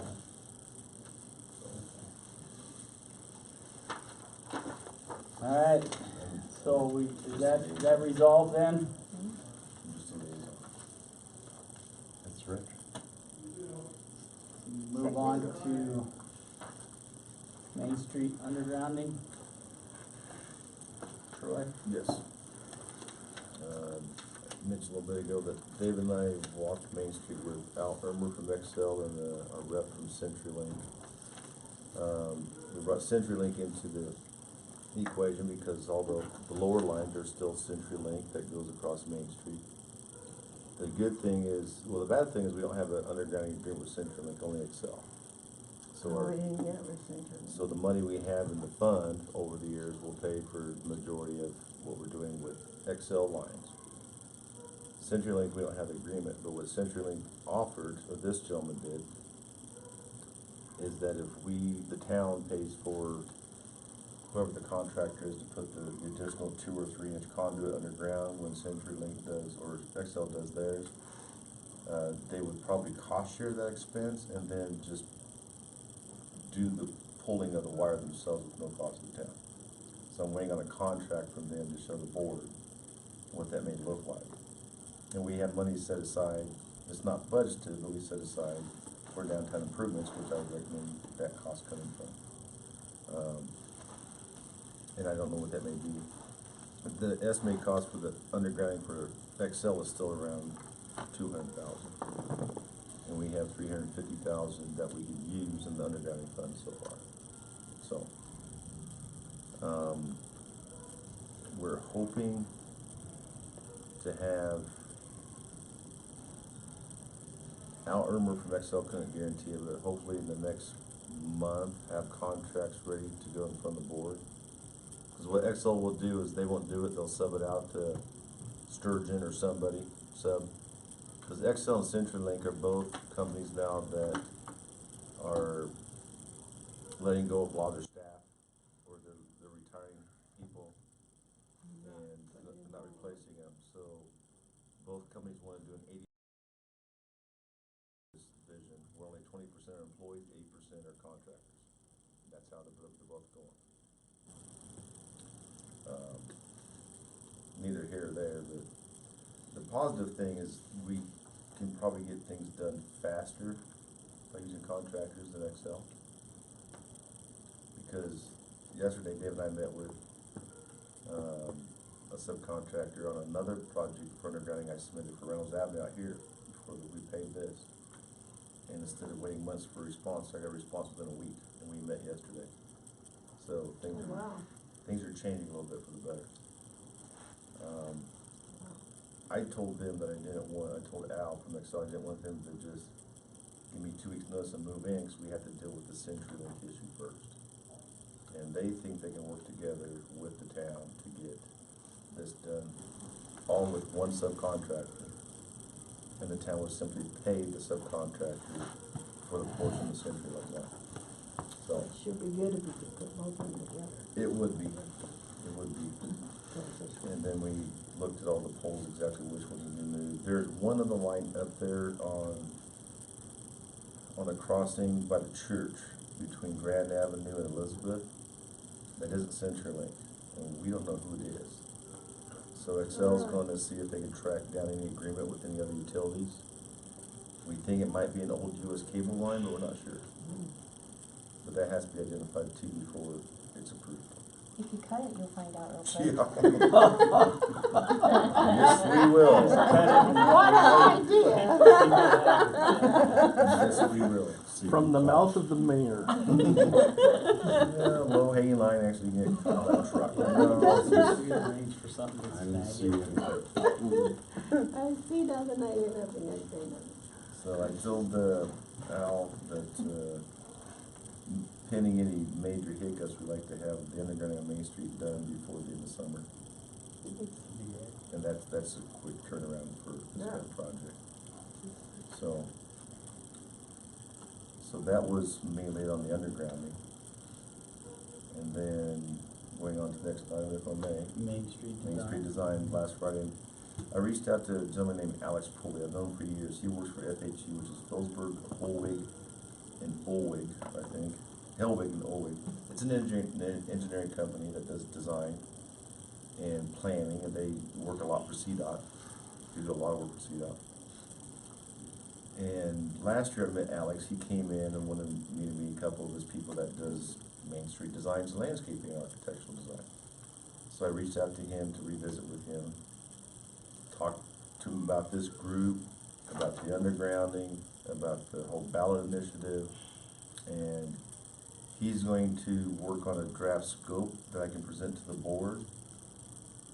A: Alright, so is that resolved then?
F: I'm just a liaison.
D: That's Rich.
A: Move on to Main Street undergrounding. Troy?
F: Yes. I mentioned a little bit ago that Dave and I walked Main Street with Al Irmer from Excel and our rep from CenturyLink. We brought CenturyLink into the equation because although the lower lines are still CenturyLink that goes across Main Street. The good thing is, well, the bad thing is we don't have an undergrounding agreement with CenturyLink, only Excel. So
G: No,
F: our,
G: we didn't get it with Century.
F: so the money we have in the fund over the years will pay for the majority of what we're doing with Excel lines. CenturyLink, we don't have the agreement, but what CenturyLink offered, or this gentleman did, is that if the town pays for whoever the contractor is to put the additional 2 or 3 inch conduit underground when CenturyLink does, or Excel does theirs, they would probably cost share that expense and then just do the pulling of the wire themselves with no cost to the town. So I'm waiting on a contract from them to show the board what that may look like. And we have money set aside, it's not budgeted, but we set aside for downtown improvements, which I would recommend that cost coming from. And I don't know what that may be. The estimated cost for the undergrounding for Excel is still around $200,000. And we have $350,000 that we could use in the undergrounding fund so far. So, we're hoping to have Al Irmer from Excel couldn't guarantee it, but hopefully in the next month have contracts ready to go in front of the board. Because what Excel will do is they won't do it, they'll sub it out to Sturgeon or somebody, because Excel and CenturyLink are both companies now that are letting go of a lot of their staff, or they're retiring people and not replacing them. So both companies want to do an 80 division, where only 20% are employees, 80% are contractors. That's how they're both going. Neither here or there, but the positive thing is we can probably get things done faster by using contractors than Excel. Because yesterday Dave and I met with a subcontractor on another project for undergrounding I submitted for Reynolds Avenue out here before we paid this. And instead of waiting months for a response, I got a response within a week, and we met yesterday. So things are changing a little bit for the better. I told them that I told Al from Excel, I didn't want them to just give me 2 weeks notice and move in, because we have to deal with the CenturyLink issue first. And they think they can work together with the town to get this done, all with one subcontractor. And the town would simply pay the subcontractor for the portion of CenturyLink line. So,
G: It should be good if we could put both of them together.
F: it would be. And then we looked at all the poles, exactly which ones would be moved. There's one on the line up there on the crossing by the church between Grand Avenue and Elizabeth that isn't CenturyLink, and we don't know who it is. So Excel's gonna see if they can track down any agreement with any other utilities. We think it might be an old US cable line, but we're not sure. But that has to be identified too before it's approved.
I: If you cut it, you'll find out real quick.
F: Yes, we will.
G: What an idea!
F: Yes, we will. See
E: From the mouth of the mayor.
F: Yeah, low hanging line actually get caught on a truck.
A: We arrange for something to
D: I didn't
A: snag
D: see
A: it.
D: it.
G: I see nothing, I hear nothing, I say nothing.
F: So I told Al that pending any major hiccups, we'd like to have the underground on Main Street done before the end of summer. And that's a quick turnaround for this kind of project. So that was mainly on the undergrounding. And then going on to the next item, if I may.
A: Main Street
F: Main
A: design.
F: Street Design last Friday. I reached out to a gentleman named Alex Pulley. I've known him for years. He works for FHU, which is Phillipsburg, Holwig, and Olwig, I think. Hellwig and Olwig. It's an engineering company that does design and planning, and they work a lot for CDOT. They do a lot of work for CDOT. And last year I met Alex. He came in and wanted me to meet a couple of his people that does Main Street designs, landscaping, and architectural design. So I reached out to him to revisit with him, talk to him about this group, about the undergrounding, about the whole ballot initiative, and he's going to work on a draft scope that I can present to the board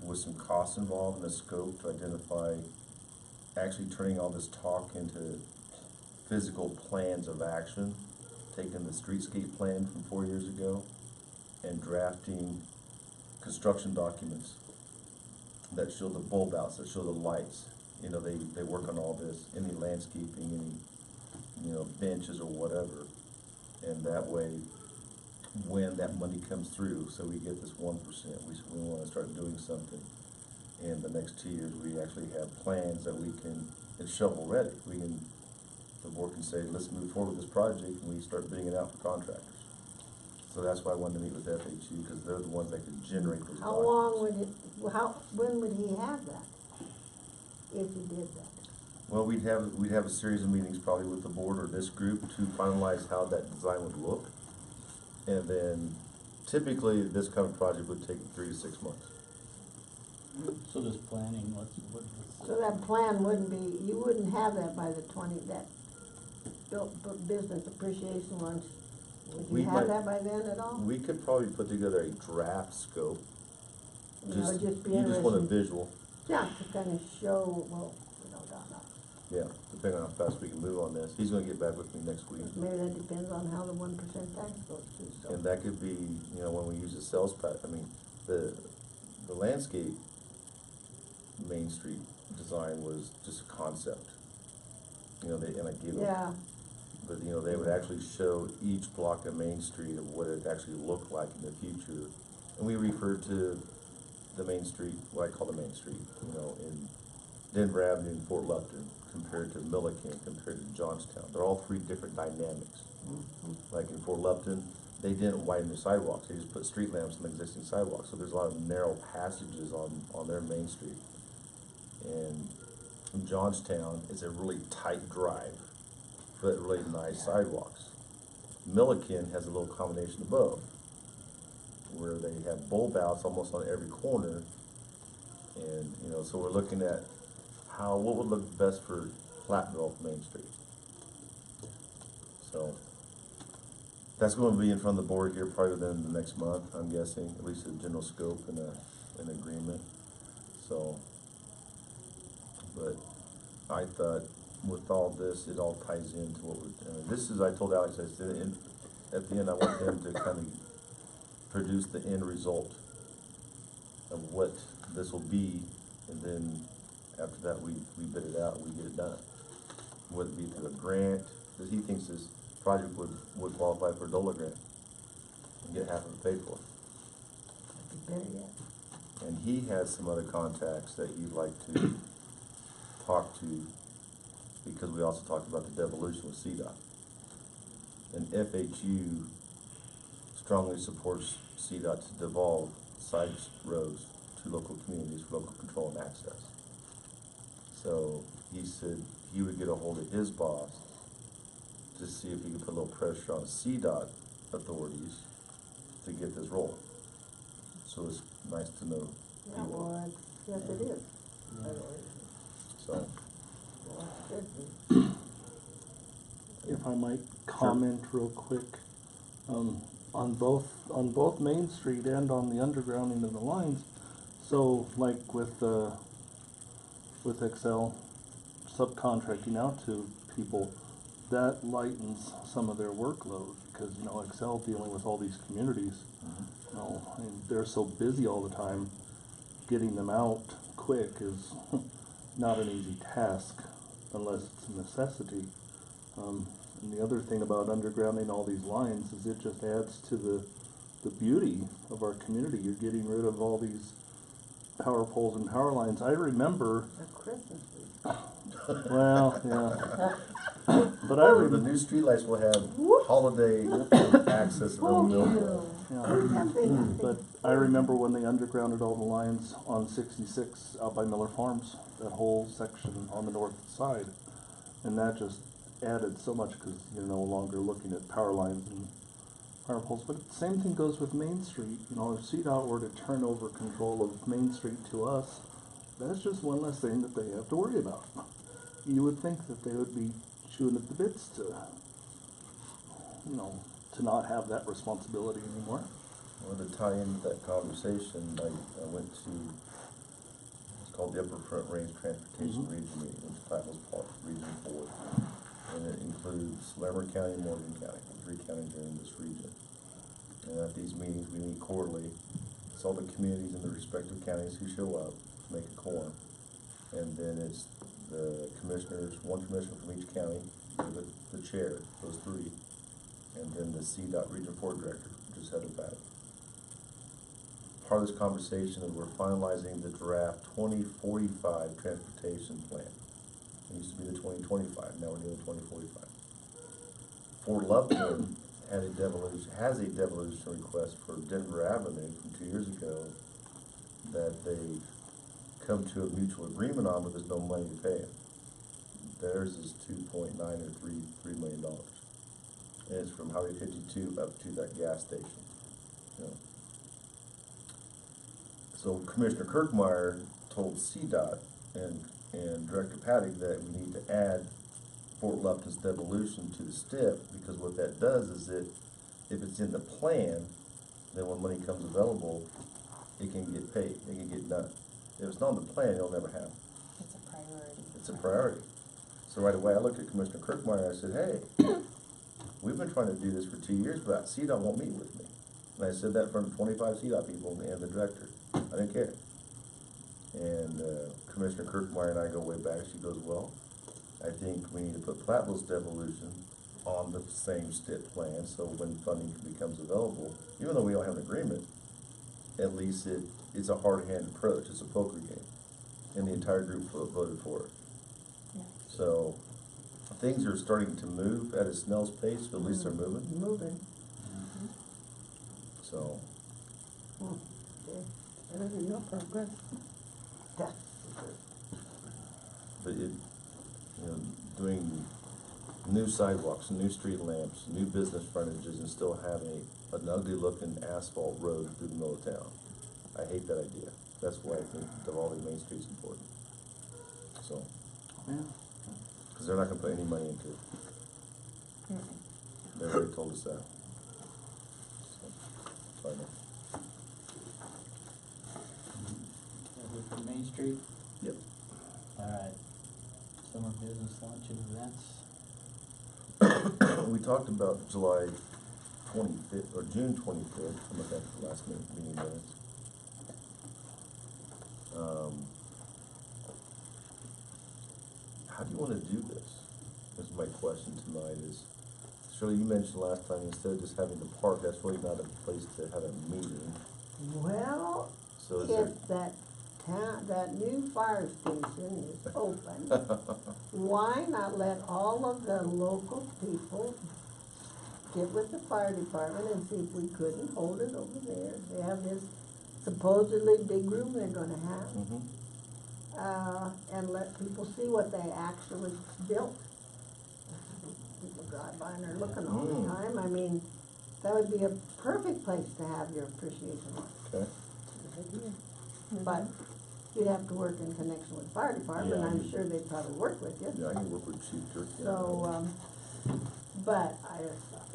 F: with some costs involved in the scope to identify actually turning all this talk into physical plans of action, taking the streetscape plan from 4 years ago and drafting construction documents that show the bulb outs, that show the lights. You know, they work on all this, any landscaping, any, you know, benches or whatever. And that way, when that money comes through, so we get this 1%, we wanna start doing something. In the next 2 years, we actually have plans that we can, it's shovel ready. The board can say, let's move forward with this project, and we start bidding it out for contractors. So that's why I wanted to meet with FHU, because they're the ones that can generate those documents.
G: How long would it, when would he have that? If he did that?
F: Well, we'd have a series of meetings probably with the board or this group to finalize how that design would look. And then typically, this kind of project would take 3 to 6 months.
A: So this planning, what's
G: So that plan wouldn't be, you wouldn't have that by the business appreciation lunch. Would
F: We
G: you have
F: might-
G: that by then at all?
F: We could probably put together a draft scope.
G: You know, just be
F: You just want a
G: interesting.
F: visual,
G: Yeah, to kind of show, well,
F: yeah, depending on how fast we can move on this. He's gonna get back with me next week.
G: maybe that depends on how the 1% tax goes too, so.
F: And that could be, you know, when we use the sales I mean, the landscape Main Street design was just a concept. You know, and I gave them,
G: Yeah,
F: but you know, they would actually show each block of Main Street of what it actually looked like in the future. And we referred to the Main Street, what I call the Main Street, you know, in Denver Avenue and Fort Lupton, compared to Milliken, compared to Johnstown. They're all three different dynamics. Like in Fort Lupton, they didn't widen the sidewalks, they just put street lamps on the existing sidewalks. So there's a lot of narrow passages on their Main Street. And in Johnstown, it's a really tight drive, but really nice sidewalks. Milliken has a little combination above, where they have bulb outs almost on every corner. And, you know, so we're looking at what would look best for Platteville Main Street. So, that's going to be in front of the board here probably within the next month, I'm guessing, at least a general scope and an agreement. So, but I thought with all this, it all ties into what we're doing. This is, I told Alex, I said, at the end, I want them to kind of produce the end result of what this will be, and then after that, we bid it out, we get it done. Whether it be through a grant, because he thinks this project would qualify for a DOLA grant and get half of it paid for.
G: that'd be better yet.
F: And he has some other contacts that he'd like to talk to, because we also talked about the devolution with CDOT. And FHU strongly supports CDOT to devolve side roads to local communities for local control and access. So he said he would get a hold of his boss to see if he could put a little pressure on CDOT authorities to get this rolling. So it's nice to know
G: Yeah,
F: people.
G: well, yes, it is.
F: So,
G: Well, that's good.
E: If I might comment real quick, on both Main Street and on the undergrounding of the lines. So like with Excel subcontracting out to people, that lightens some of their workload, because, you know, Excel dealing with all these communities, you know, and they're so busy all the time, getting them out quick is not an easy task unless it's a necessity. And the other thing about undergrounding all these lines is it just adds to the beauty of our community. You're getting rid of all these power poles and power lines. I remember,
G: A Christmas tree.
E: well, yeah, but I
F: the
E: remember,
F: new streetlights will have holiday access availability.
E: yeah, but I remember when they undergrounded all the lines on 66 out by Miller Farms, that whole section on the north side, and that just added so much, because you're no longer looking at power lines and power poles. But the same thing goes with Main Street. You know, if CDOT were to turn over control of Main Street to us, that's just one less thing that they have to worry about. You would think that they would be chewing at the bits to, you know, to not have that responsibility anymore.
F: Well, to tie into that conversation, I went to, it's called the Upper Front Range Transportation Region Meeting, which is Platteville's part, Region 4. And it includes Larimer County and Morgan County, the 3 counties are in this region. And at these meetings, we meet quarterly. It's all the communities in the respective counties who show up, make a quorum. And then it's the commissioners, one commissioner from each county, the chair, those 3. And then the CDOT Region 4 director, which is headed back. Part of this conversation is we're finalizing the draft 2045 transportation plan. It used to be the 2025, now we're doing 2045. Fort Lupton has a devolution request for Denver Avenue from 2 years ago that they come to a mutual agreement on, but there's no money to pay it. Theirs is 2.9 or $3 million. And it's from Highway 52 up to that gas station. You know. So Commissioner Kirkmeyer told CDOT and Director Paddock that we need to add Fort Lupton's devolution to the STIP, because what that does is if it's in the plan, then when money comes available, it can get paid, it can get done. If it's not in the plan, it'll never happen.
I: It's a priority.
F: It's a priority. So right away, I looked at Commissioner Kirkmeyer and I said, hey, we've been trying to do this for 2 years, but CDOT won't meet with me. And I said that in front of 25 CDOT people and the director. I didn't care. And Commissioner Kirkmeyer and I go way back. She goes, well, I think we need to put Platteville's devolution on the same STIP plan, so when funding becomes available, even though we don't have an agreement, at least it's a hard-hand approach. It's a poker game. And the entire group voted for it.
I: Yeah.
F: So things are starting to move at a snail's pace, but at least they're moving.
G: Moving.
F: So,
G: Better than no progress.
F: but doing new sidewalks, new street lamps, new business frontages, and still having an ugly-looking asphalt road through the middle of town. I hate that idea. That's why I think developing Main Street's important. So,
E: Yeah.
F: because they're not going to put any money into it. They already told us that. So, I know.
A: Good for Main Street?
F: Yep.
A: Alright. Summer business lunch and events.
F: We talked about July 25th, or June 25th, I'm looking at the last meeting minutes. How do you want to do this? This is my question tonight is, Shirley, you mentioned last time, instead of just having the park, that's really not a place to have a meeting.
G: Well,
F: So is there,
G: if that new fire station is open, why not let all of the local people get with the fire department and see if we couldn't hold it over there? They have this supposedly big room they're gonna have,
F: Mm-hmm.
G: and let people see what they actually built. People drive by and they're looking all the time, I mean, that would be a perfect place to have your appreciation mark.
F: Okay.
G: But you'd have to work in connection with fire department,
F: Yeah,
G: I'm sure they'd probably work with you.
F: Yeah, I can work with Chief Turkey.
G: So, but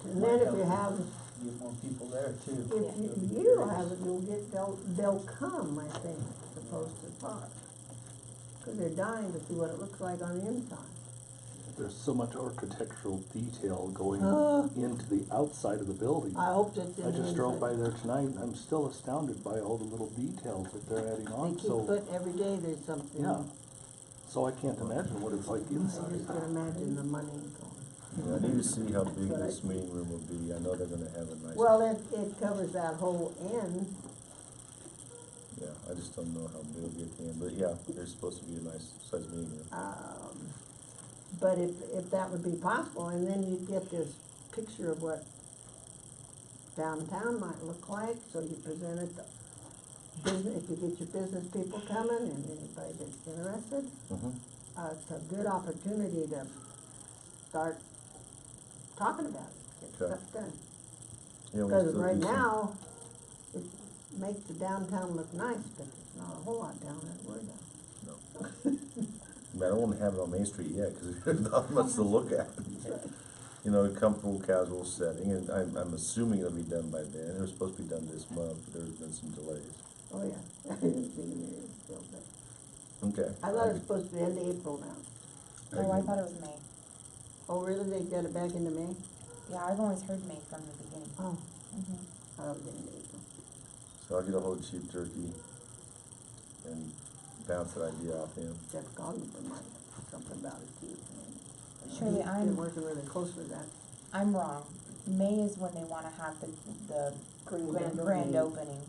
G: and then if you have,
A: Get more people there too.
G: if you have it, they'll come, I think, as opposed to park. Cause they're dying to see what it looks like on the inside.
E: There's so much architectural detail going
G: Uh.
E: into the outside of the building.
G: I hope that's in the
E: I just drove by
G: inside.
E: there tonight, and I'm still astounded by all the little details that they're adding
G: They
E: on,
G: keep
E: so,
G: putting, every day there's something.
E: yeah. So I can't imagine what it's like
G: I
E: inside.
G: just can imagine the money going.
F: Yeah, I need to see how big this meeting room will be. I know they're gonna have a nice.
G: Well, it covers that whole end.
F: Yeah, I just don't know how big it can, but yeah, there's supposed to be a nice sized meeting room.
G: But if that would be possible, and then you'd get this picture of what downtown might look like, so you present it to business, if you get your business people coming and anybody that's interested,
F: Mm-hmm.
G: it's a good opportunity to start talking about it, get
F: Okay.
G: stuff done.
F: Yeah, we
G: Because
F: still
G: right
F: do some-
G: now, it makes the downtown look nice, but there's not a whole lot down that way now.
F: I don't wanna have it on Main Street yet, cause there's not much to look at. You know, a comfortable, casual setting, and I'm assuming it'll be done by then. It was supposed to be done this month, but there's been some delays.
G: Oh, yeah, I didn't see it still, but
F: Okay.
G: I thought it was supposed to be end of April now.
I: Oh, I thought it was May.
G: Oh, really? They got it back into May?
I: Yeah, I've always heard May from the beginning.
G: Oh,
I: Mhm.
G: I thought it was into April.
F: So I'll get a hold of Chief Turkey and bounce that idea off him.
G: Jeff Goggenberg might something about it too.
I: Shirley,
G: He's been
I: I'm
G: working really close with that.
I: wrong. May is when they wanna have the grand
G: opening.
I: opening.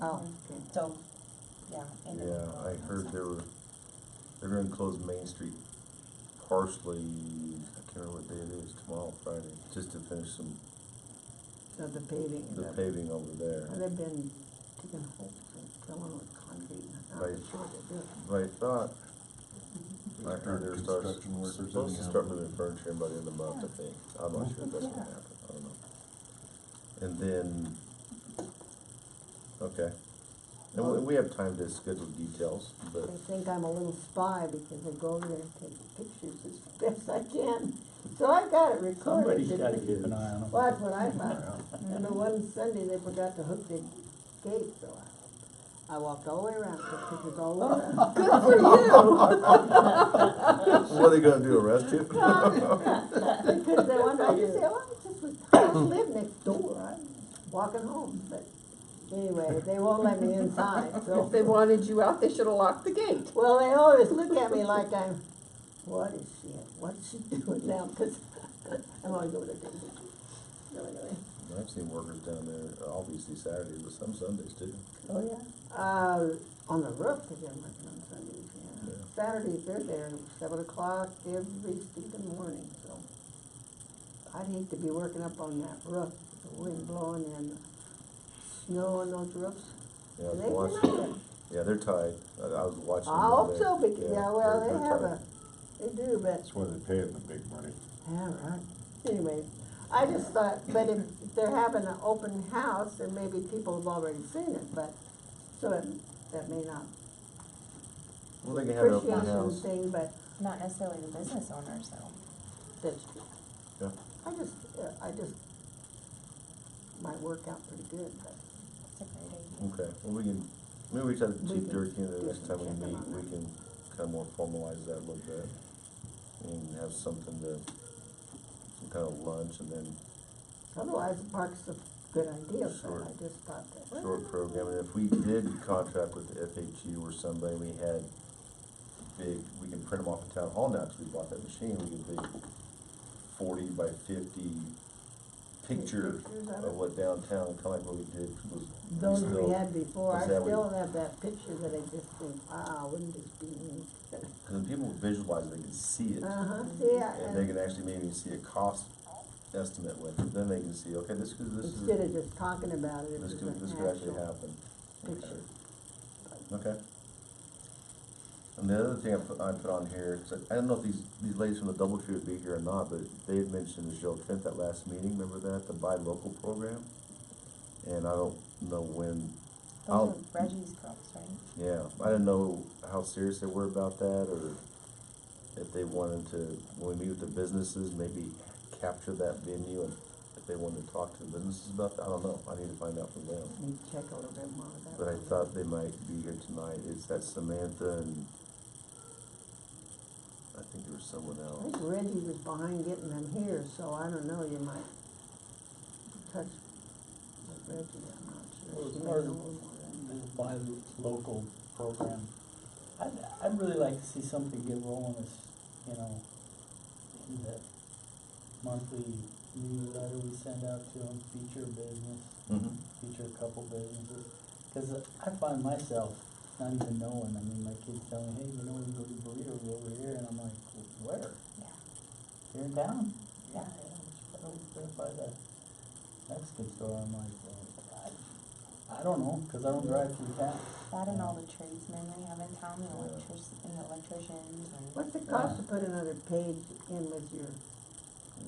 G: Oh,
I: Mhm.
G: okay.
I: So, yeah. end of
F: Yeah,
I: April,
F: I heard they're gonna close Main Street partially, I can't remember what day it is, tomorrow, Friday, just to finish
G: So the paving.
F: the paving over there.
G: They've been digging holes and filling with concrete. I'm
F: Right.
G: not sure they do.
F: But I thought, I heard they're
D: Construction workers
F: supposed to
D: anyhow.
F: start moving furniture in by the end of the month, I think. I'm not sure if that's gonna happen, I don't know. And then, okay. And we have time to schedule details, but,
G: They think I'm a little spy because I go over there and take pictures as best I can. So I got it recorded.
A: Somebody's gotta keep an eye on them.
G: Well, that's what I thought. And the one Sunday, they forgot to hook the gate, so I walked all the way around, took pictures all the way around. Good for you!
F: what are they gonna do, arrest you?
G: Because they wanted, I just said, well, I just live next door, I'm walking home, but anyway, they won't let me inside, so.
J: If they wanted you out, they should have locked the gate.
G: Well, they always look at me like I'm, what is she, what's she doing now? Because I'm always over there taking pictures. Anyway.
F: I've seen workers down there, obviously Saturdays, but some Sundays too.
G: Oh, yeah? On the roof, they're working on Sundays, yeah.
F: Yeah.
G: Saturdays, they're there at 7 o'clock every stinking morning, so. I'd hate to be working up on that roof, with the wind blowing and the snow on those roofs.
F: Yeah, I was
G: They can
F: watching,
G: make it.
F: yeah, they're tied. I was watching.
G: I
F: them
G: hope
F: today.
G: so, because, yeah, well,
F: they're
G: they have
F: tied.
G: they do, but,
D: That's why they pay them the big money.
G: yeah, right. Anyway, I just thought, but if they're having an open house, then maybe people have already seen it, but, so that may not.
F: Well, they can have an open
G: Appreciation
F: house.
G: thing, but
I: Not necessarily the business owners, though.
G: that's true.
F: Yeah.
G: I just might work out pretty good, but
I: It's a great idea.
F: Okay, well, we can, maybe we try to
G: We
F: Chief
G: can
F: Durkee, and the
G: do
F: next
G: some
F: time we
G: checking
F: meet,
G: on
F: we
G: that.
F: can kind of more formalize that a little bit. And have something to, some kind of lunch, and then
G: otherwise the park's a good idea, but
F: Short.
G: I just thought that.
F: short program, and if we did contract with the FHU or somebody, we had big, we can print them off the town hall now, because we bought that machine, we get big 40 by 50 picture
G: Pictures of
F: of
G: it.
F: what downtown, kind of like what we did, was.
G: Those
F: still-
G: we had before, I
F: was that
G: still have that picture that I just think, wow, wouldn't this be neat?
F: Because when people visualize, they can see it.
G: Uh-huh, yeah,
F: And they can actually maybe see a cost estimate with it, then they can see, okay, this is,
G: instead of just talking about it, it
F: this
G: was
F: could,
G: like
F: this could actually
G: actual.
F: happen.
G: picture.
F: Okay. And the other thing I put on here, 'cause I don't know if these ladies from the Double Tree would be here or not, but they had mentioned Michelle Trent that last meeting, remember that, the buy local program? And I don't know when,
I: Those are Reggie's girls, right?
F: yeah, I didn't know how serious they were about that, or if they wanted to, when we meet with the businesses, maybe capture that venue, and if they wanted to talk to the businesses about that, I don't know, I need to find out from them.
G: Need to check a little bit more of that.
F: But I thought they might be here tonight, it's that Samantha and I think there was someone
G: I
F: else.
G: think Reggie was behind getting them here, so I don't know, you might touch with Reggie, I'm not sure.
A: Well, as
G: She may
A: far as
G: know a little more than
A: this buy local program, I'd really like to see something get rolling, as, you know, in the monthly newsletter we send out to them, feature business,
F: Mm-hmm.
A: feature a couple businesses. Cause I find myself not even knowing, I mean, my kids tell me, hey, you know, we can go do burritos over here, and I'm like, where?
I: Yeah.
A: Here in town?
I: Yeah.
A: It's right over there by the Mexican store, I'm like, well, I don't know, cause I don't drive through town.
I: That and all the tradesmen we have in town, the electricians and.
G: What's it cost to put another page in with your,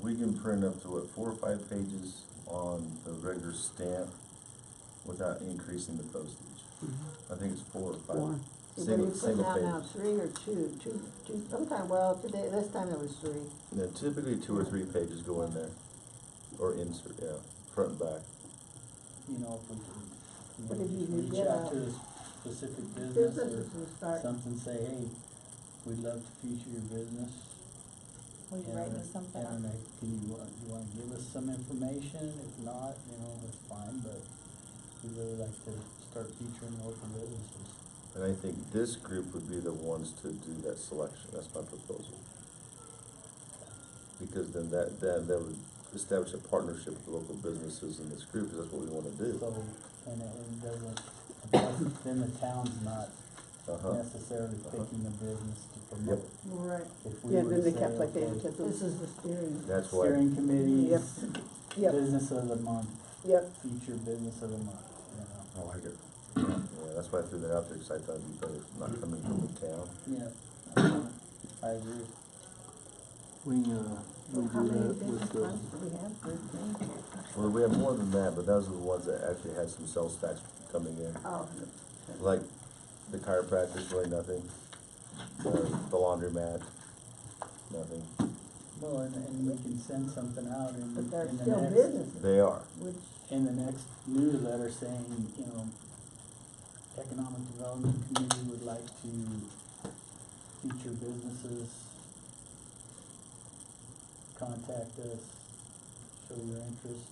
F: We can print up to what, 4 or 5 pages on the regular stamp without increasing the postage. I think it's 4 or 5.
B: Four.
G: what are you
F: Single
G: putting out now,
F: page.
G: 3 or 2? Two, sometime, well, today, this time it was 3.
F: Yeah, typically 2 or 3 pages go in there, or insert, yeah, front and back.
A: You know, if we can,
G: But if you
A: just
G: could
A: reach
G: get
A: out
G: a
A: to a specific business
G: Businesses will
A: or
G: start,
A: something, say, hey, we'd love to feature your business.
I: Will you write me something up?
A: And can you wanna give us some information? If not, you know, that's fine, but we'd really like to start featuring local businesses.
F: And I think this group would be the ones to do that selection, that's my proposal. Because then that would establish a partnership with local businesses in this group, because that's what we wanna do.
A: So, and it doesn't, plus then the town's not necessarily picking a business to promote.
G: right,
A: If we
C: Yeah,
A: were
C: then
A: to
C: they
A: say,
C: kept like
A: okay,
C: favoritism.
G: this is the steering.
F: That's why,
A: steering committees,
C: Yep,
A: business of the month,
C: yep.
A: feature business of the month, you know.
D: I like it.
F: yeah, that's why I threw that out there, because I thought it'd be better not coming from the town.
A: Yeah, I agree.
E: We
G: So
E: do
G: how many
E: that
G: business
E: with the,
G: cards do we have for things?
F: Well, we have more than that, but those are the ones that actually had some sales tax coming in.
G: Oh,
F: Like the chiropractor's really nothing, the laundromat, nothing.
A: Well, and we can send something out in,
G: but they're
A: in the
G: still
A: next,
G: businesses,
F: They are.
G: which,
A: in the next newsletter saying, you know, Economic Development Committee would like to feature businesses, contact us, show your interest,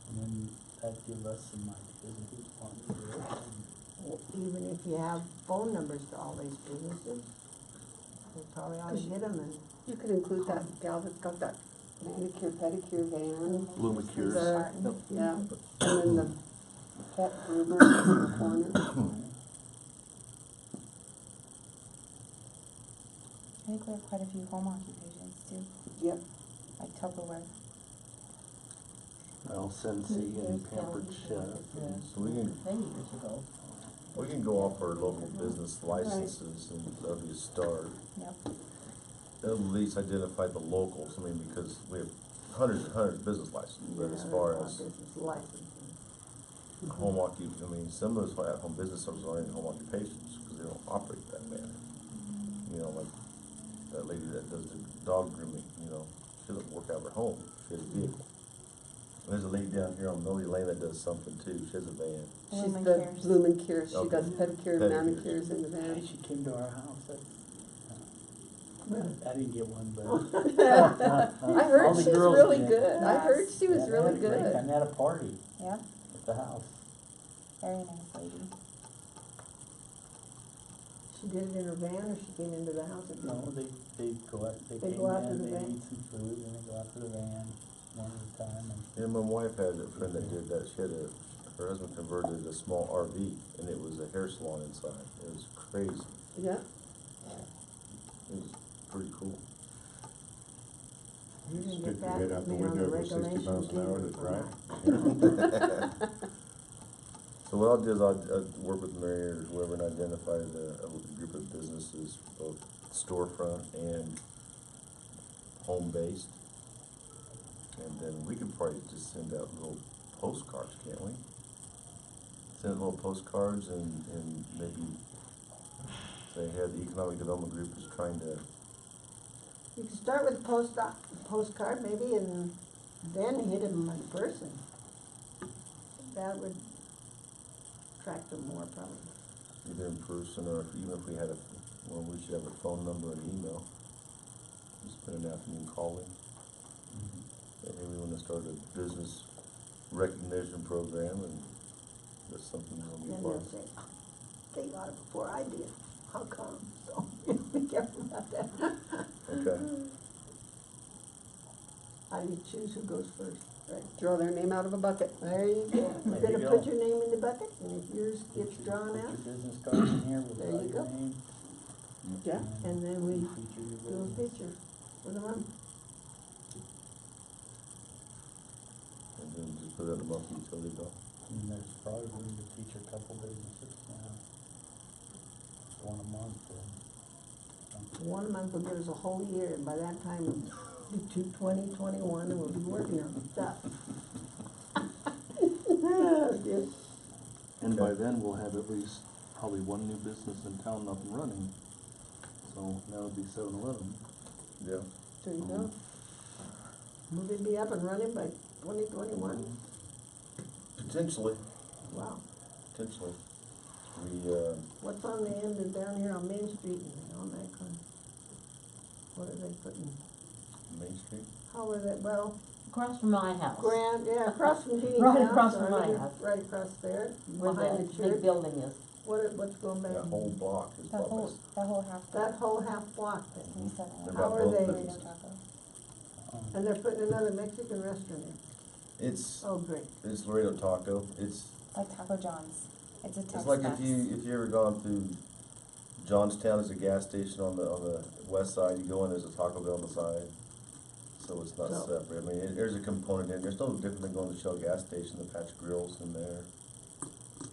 A: and then that'd give us some ideas of who's wanting to do it.
G: even if you have phone numbers to all these businesses, we probably ought to get them and.
C: You could include that gal that's got that manicure, pedicure van.
E: Lumicures.
C: The- Yeah, and then the pet groomer in the corner.
I: I think we have quite a few home occupations too,
C: Yep.
I: like Tupperware.
E: well, Sensi and Pampered Chef.
F: So we can go off our local business licenses and that'll be a start.
I: Yep.
F: That'll at least identify the locals, I mean, because we have hundreds and hundreds of business licenses, but as far as
G: Business licenses.
F: home I mean, some of those at-home business owners aren't in home occupations, because they don't operate that manner. You know, like that lady that does the dog grooming, you know, she doesn't work out of her home, she has a vehicle. And there's a lady down here on Millie Lane that does something too, she has a van.
C: She's
I: Bloom and
C: the
I: Cares.
C: Bloom and Cares. She
F: Okay.
C: does pedicure,
F: Pedicures.
C: manicures in the
A: Hey,
C: van.
A: she came to our house, I didn't get one, but.
C: I heard
A: All the
C: she's
A: girls
C: really
A: did.
C: good. I heard she was
A: Yeah,
C: really
A: they had a great
C: good.
A: time. They had a party
I: Yep,
A: at the house.
I: very nice lady.
G: She did it in her van, or she came into the house and?
A: No, they go out, they
G: They
A: came
G: go out to
A: in,
G: the
A: they
G: van?
A: eat some food, and they go out to the van one at a time, and
F: Yeah, my wife had a friend that did that, her husband converted a small RV, and it was a hair salon inside, it was crazy,
C: Yeah.
F: it was pretty cool.
G: You didn't
D: Stick
G: get
D: your
G: that
D: head out the
G: with me on
D: window
G: the
D: at 60
G: regulation
D: miles an hour
G: dealer
D: to
G: for
D: drive.
G: mine.
F: So what I'll do is I'll work with Mary or whoever and identify a group of businesses, both storefront and home-based. And then we could probably just send out little postcards, can't we? Send out little postcards and maybe say, hey, the Economic Development Group is trying to,
G: You can start with a postcard maybe, and then hit them in person. That would attract them more probably.
F: either in person or even if we had we should have a phone number and email. Just spend an afternoon calling. Say, hey, we want to start a business recognition program, and that's something that'll be
G: Then
F: fun.
G: they'll say, they got it before I did, how come? So, be careful about that.
F: Okay.
G: How do you choose who goes first? Right.
C: Draw their name out of a bucket.
G: There you go. You
A: There
G: better
A: you
G: put
A: go.
G: your name in the bucket, and if yours gets drawn
A: Put
G: out,
A: your business card in here with
G: There you
A: your
G: go.
A: name.
C: Yeah.
G: and then we
A: Feature your
G: do a
A: business.
G: picture for the month.
F: And then just put it in the monthly utility bill.
A: And there's probably room to feature a couple businesses now. One a month or something.
G: One month will give us a whole year, and by that time, it'll be 2021, and we'll be working on stuff. Oh, dear.
E: And by then, we'll have at least probably one new business in town up and running. So that would be 7-Eleven.
F: Yeah.
G: There you go. Will they be up and running by 2021?
F: Potentially.
G: Wow.
F: Potentially. We,
G: What's on the end of down here on Main Street and on that corner? What are they putting,
F: Main Street.
G: how are they, well,
H: Across from my house.
G: yeah, across from Jeannie's
H: Right
G: house,
H: across from
G: right,
H: my house.
G: right across there,
H: Where
G: behind
H: the
G: the
H: big
G: church.
H: building is.
G: What's going back?
F: That whole block is
I: That
F: bought
I: whole half.
G: That whole half block
I: Can
G: thing.
I: you set
F: They're
I: that
F: about
G: How are
F: both
G: they-
F: businesses.
G: And they're putting another Mexican restaurant in.
F: It's
G: Great.
F: it's Laredo Taco. It's
I: Like Taco John's. It's a Tex-Mex.
F: It's like if you ever gone through Johnstown, as a gas station on the west side, you go in, there's a Taco Bell on the side. So it's not
G: So-
F: separate. I mean, there's a component in there. It's no different than going to Shell gas station, the patch grills in there.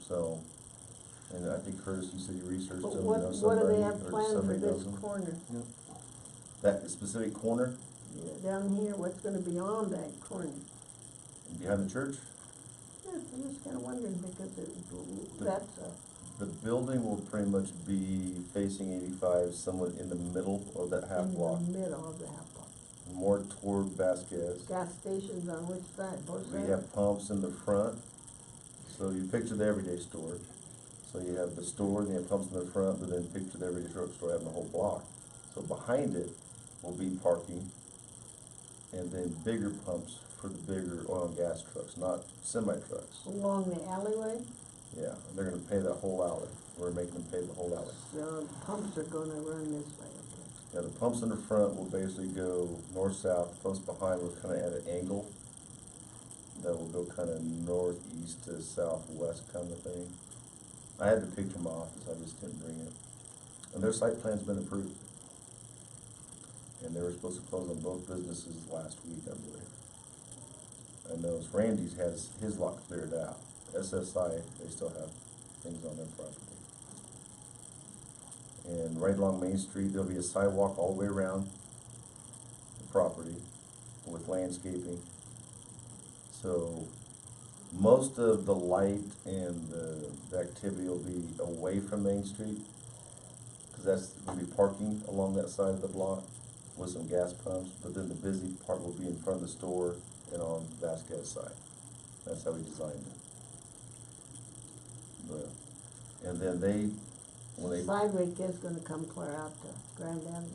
F: So, and I think Curtis, you said you researched
G: But
F: them, you
G: what
F: know
G: do
F: somebody,
G: they have
F: or
G: planned for
F: somebody knows
G: this
F: them.
G: corner?
F: That specific corner
G: Yeah, down here, what's gonna be on that corner?
F: behind the church,
G: Yeah, I'm just kinda wondering because
F: The-
G: that's
F: the building will pretty much be facing 85, somewhat in the middle of that half block,
G: in the middle of the half block.
F: more toward Vasquez.
G: Gas stations on which side, both
F: We
G: sides?
F: have pumps in the front, so you picture the everyday store. So you have the store, and you have pumps in the front, but then picture the everyday store having the whole block. So behind it will be parking, and then bigger pumps for the bigger oil and gas trucks, not semi-trucks.
G: Along the alleyway,
F: Yeah, and they're gonna pay that whole alley. We're making them pay the whole alley.
G: so the pumps are gonna run this way, okay.
F: Yeah, the pumps in the front will basically go north-south, pumps behind will kinda at an angle. That will go kinda northeast to southwest kind of thing. I had the picture in my office, I just didn't bring it. And their site plan's been approved. And they were supposed to close on both businesses last week, I believe. I know Randy's has his lot cleared out. SSI, they still have things on their property. And right along Main Street, there'll be a sidewalk all the way around the property with landscaping. So most of the light and the activity will be away from Main Street, because that's gonna be parking along that side of the block with some gas pumps, but then the busy part will be in front of the store and on Vasquez side. That's how we designed it. But, and then when they,
G: Sidewalk is gonna come clear out to Grand Avenue,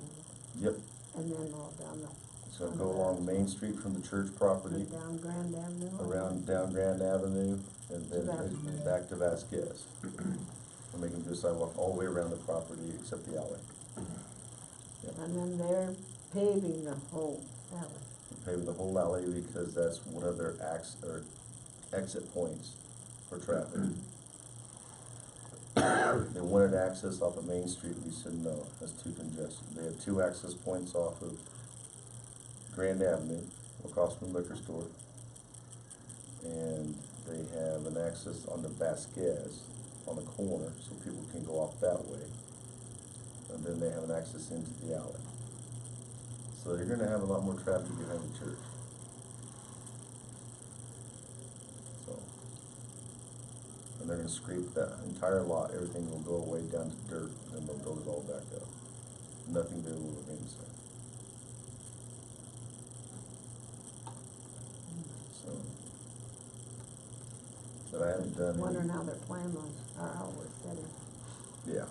F: yep,
G: and then all down
F: it's gonna go along Main Street from the church property,
G: down Grand Avenue.
F: around down Grand Avenue, and then
G: Vasquez.
F: back to Vasquez. We're making the sidewalk all the way around the property except the alley.
G: And then they're paving the whole alley.
F: Paving the whole alley because that's one of their exit points for traffic. They wanted access off of Main Street, we said no, that's too congested. They have two access points off of Grand Avenue, across from the liquor store. And they have an access on the Vasquez on the corner, so people can go off that way. And then they have an access into the alley. So you're gonna have a lot more traffic behind the church. So, and they're gonna scrape that entire lot, everything will go away down to dirt, and then they'll build it all back up. Nothing there will remain the same. So, but I haven't done any.
G: Wondering how their plan was, or how it was setting.
F: Yeah,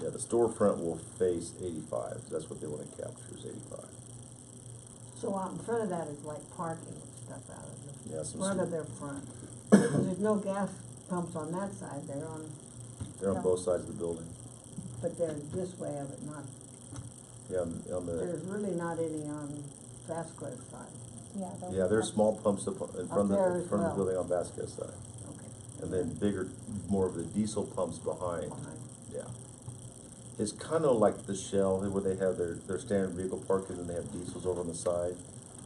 F: yeah, the storefront will face 85, that's what they wanna capture is 85.
G: So out in front of that is like parking and stuff out of
F: Yeah,
G: the
F: some
G: front of
F: sweet-
G: their front. There's no gas pumps on that side, they're on,
F: They're on both sides of the building.
G: but they're this way of it, not,
F: Yeah, on the,
G: there's really not any on Vasquez side.
I: Yeah, they'll
F: yeah, there's
I: have-
F: small pumps up in front
G: there
F: of
G: as
F: the
G: well.
F: building on Vasquez side.
G: Okay.
F: And then bigger, more of the diesel pumps behind,
G: Behind.
F: yeah. It's kinda like the Shell, where they have their standard vehicle parking and they have diesels over on the side,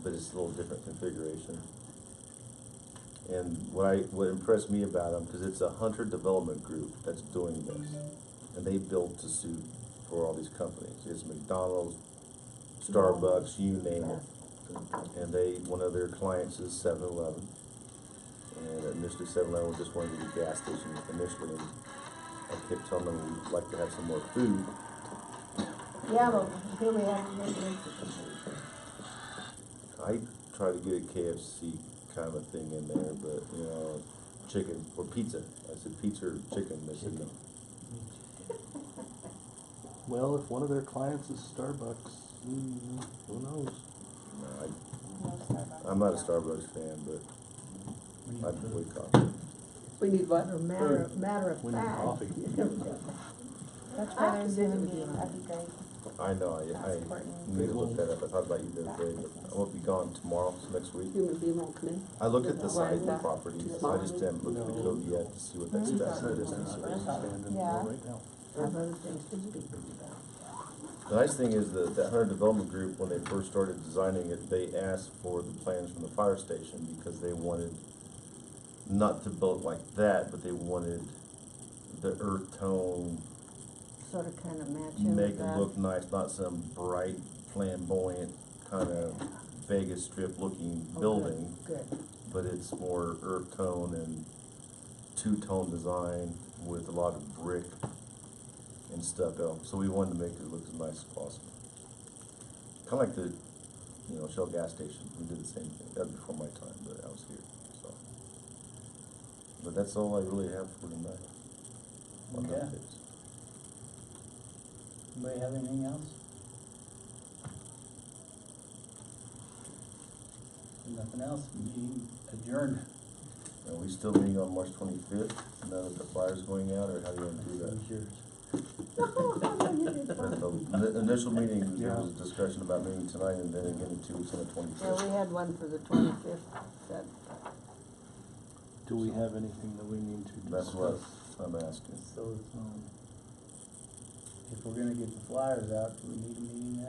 F: but it's a little different configuration. And what impressed me about them, cause it's a hunter development group that's doing this, and they build to suit for all these companies. It's McDonald's, Starbucks, you name it. And one of their clients is 7-Eleven. And initially 7-Eleven was just one of the gas stations initially. I kept telling them we'd like to have some more food.
G: Yeah, but here we have,
F: I tried to get a KFC kind of a thing in there, but, you know, chicken, or pizza. I said pizza or chicken, they said no.
E: Well, if one of their clients is Starbucks, who knows?
F: No,
I: No Starbucks.
F: I'm not a Starbucks fan, but I'd avoid coffee.
J: We need what?
G: matter of
E: We need
G: fact.
E: coffee.
I: That's
G: I
I: where
G: have
I: there's
G: to
I: gonna
G: visit with
I: be,
G: you.
I: that'd be great.
F: I know, I need to look that up. I thought about you the other day, but I won't be gone tomorrow, so next week.
J: Human being won't come in.
F: I looked at the
J: Why
F: size
J: is
F: of the
J: that?
F: property,
J: Too
F: I
J: small?
F: just haven't looked at the code yet to see what that specs and distance is.
E: Standing
I: Yeah.
E: right now.
G: I have other things to speak about.
F: The nice thing is that Hunter Development Group, when they first started designing it, they asked for the plans from the fire station because they wanted not to build like that, but they wanted the earth tone,
G: Sort of kind of match in
F: make
G: with
F: it
G: that.
F: look nice, not some bright, flamboyant, kind of Vegas Strip looking
G: Oh,
F: building,
G: Good.
F: but it's more earth tone and two-tone design with a lot of brick and stucco. So we wanted to make it look as nice as possible. Kind of like the, Shell gas station. We did the same thing. That was before my time, but I was here, so. But that's all I really have for tonight. On
A: Okay.
F: updates.
A: Anybody have anything else? Nothing else, meeting adjourned.
F: Are we still meeting on March 25th, now that the flyer's going out, or how do you want to do that?
A: It's yours.
F: At the initial meeting, there
E: Yeah.
F: was a discussion about meeting tonight, and then again in 2 weeks on the
G: Yeah,
F: 25th.
G: we had one for the 25th, set.
E: Do we have anything that we need to discuss?
F: That's what I'm asking.
A: So, if we're gonna get the flyers out, do we need a meeting then?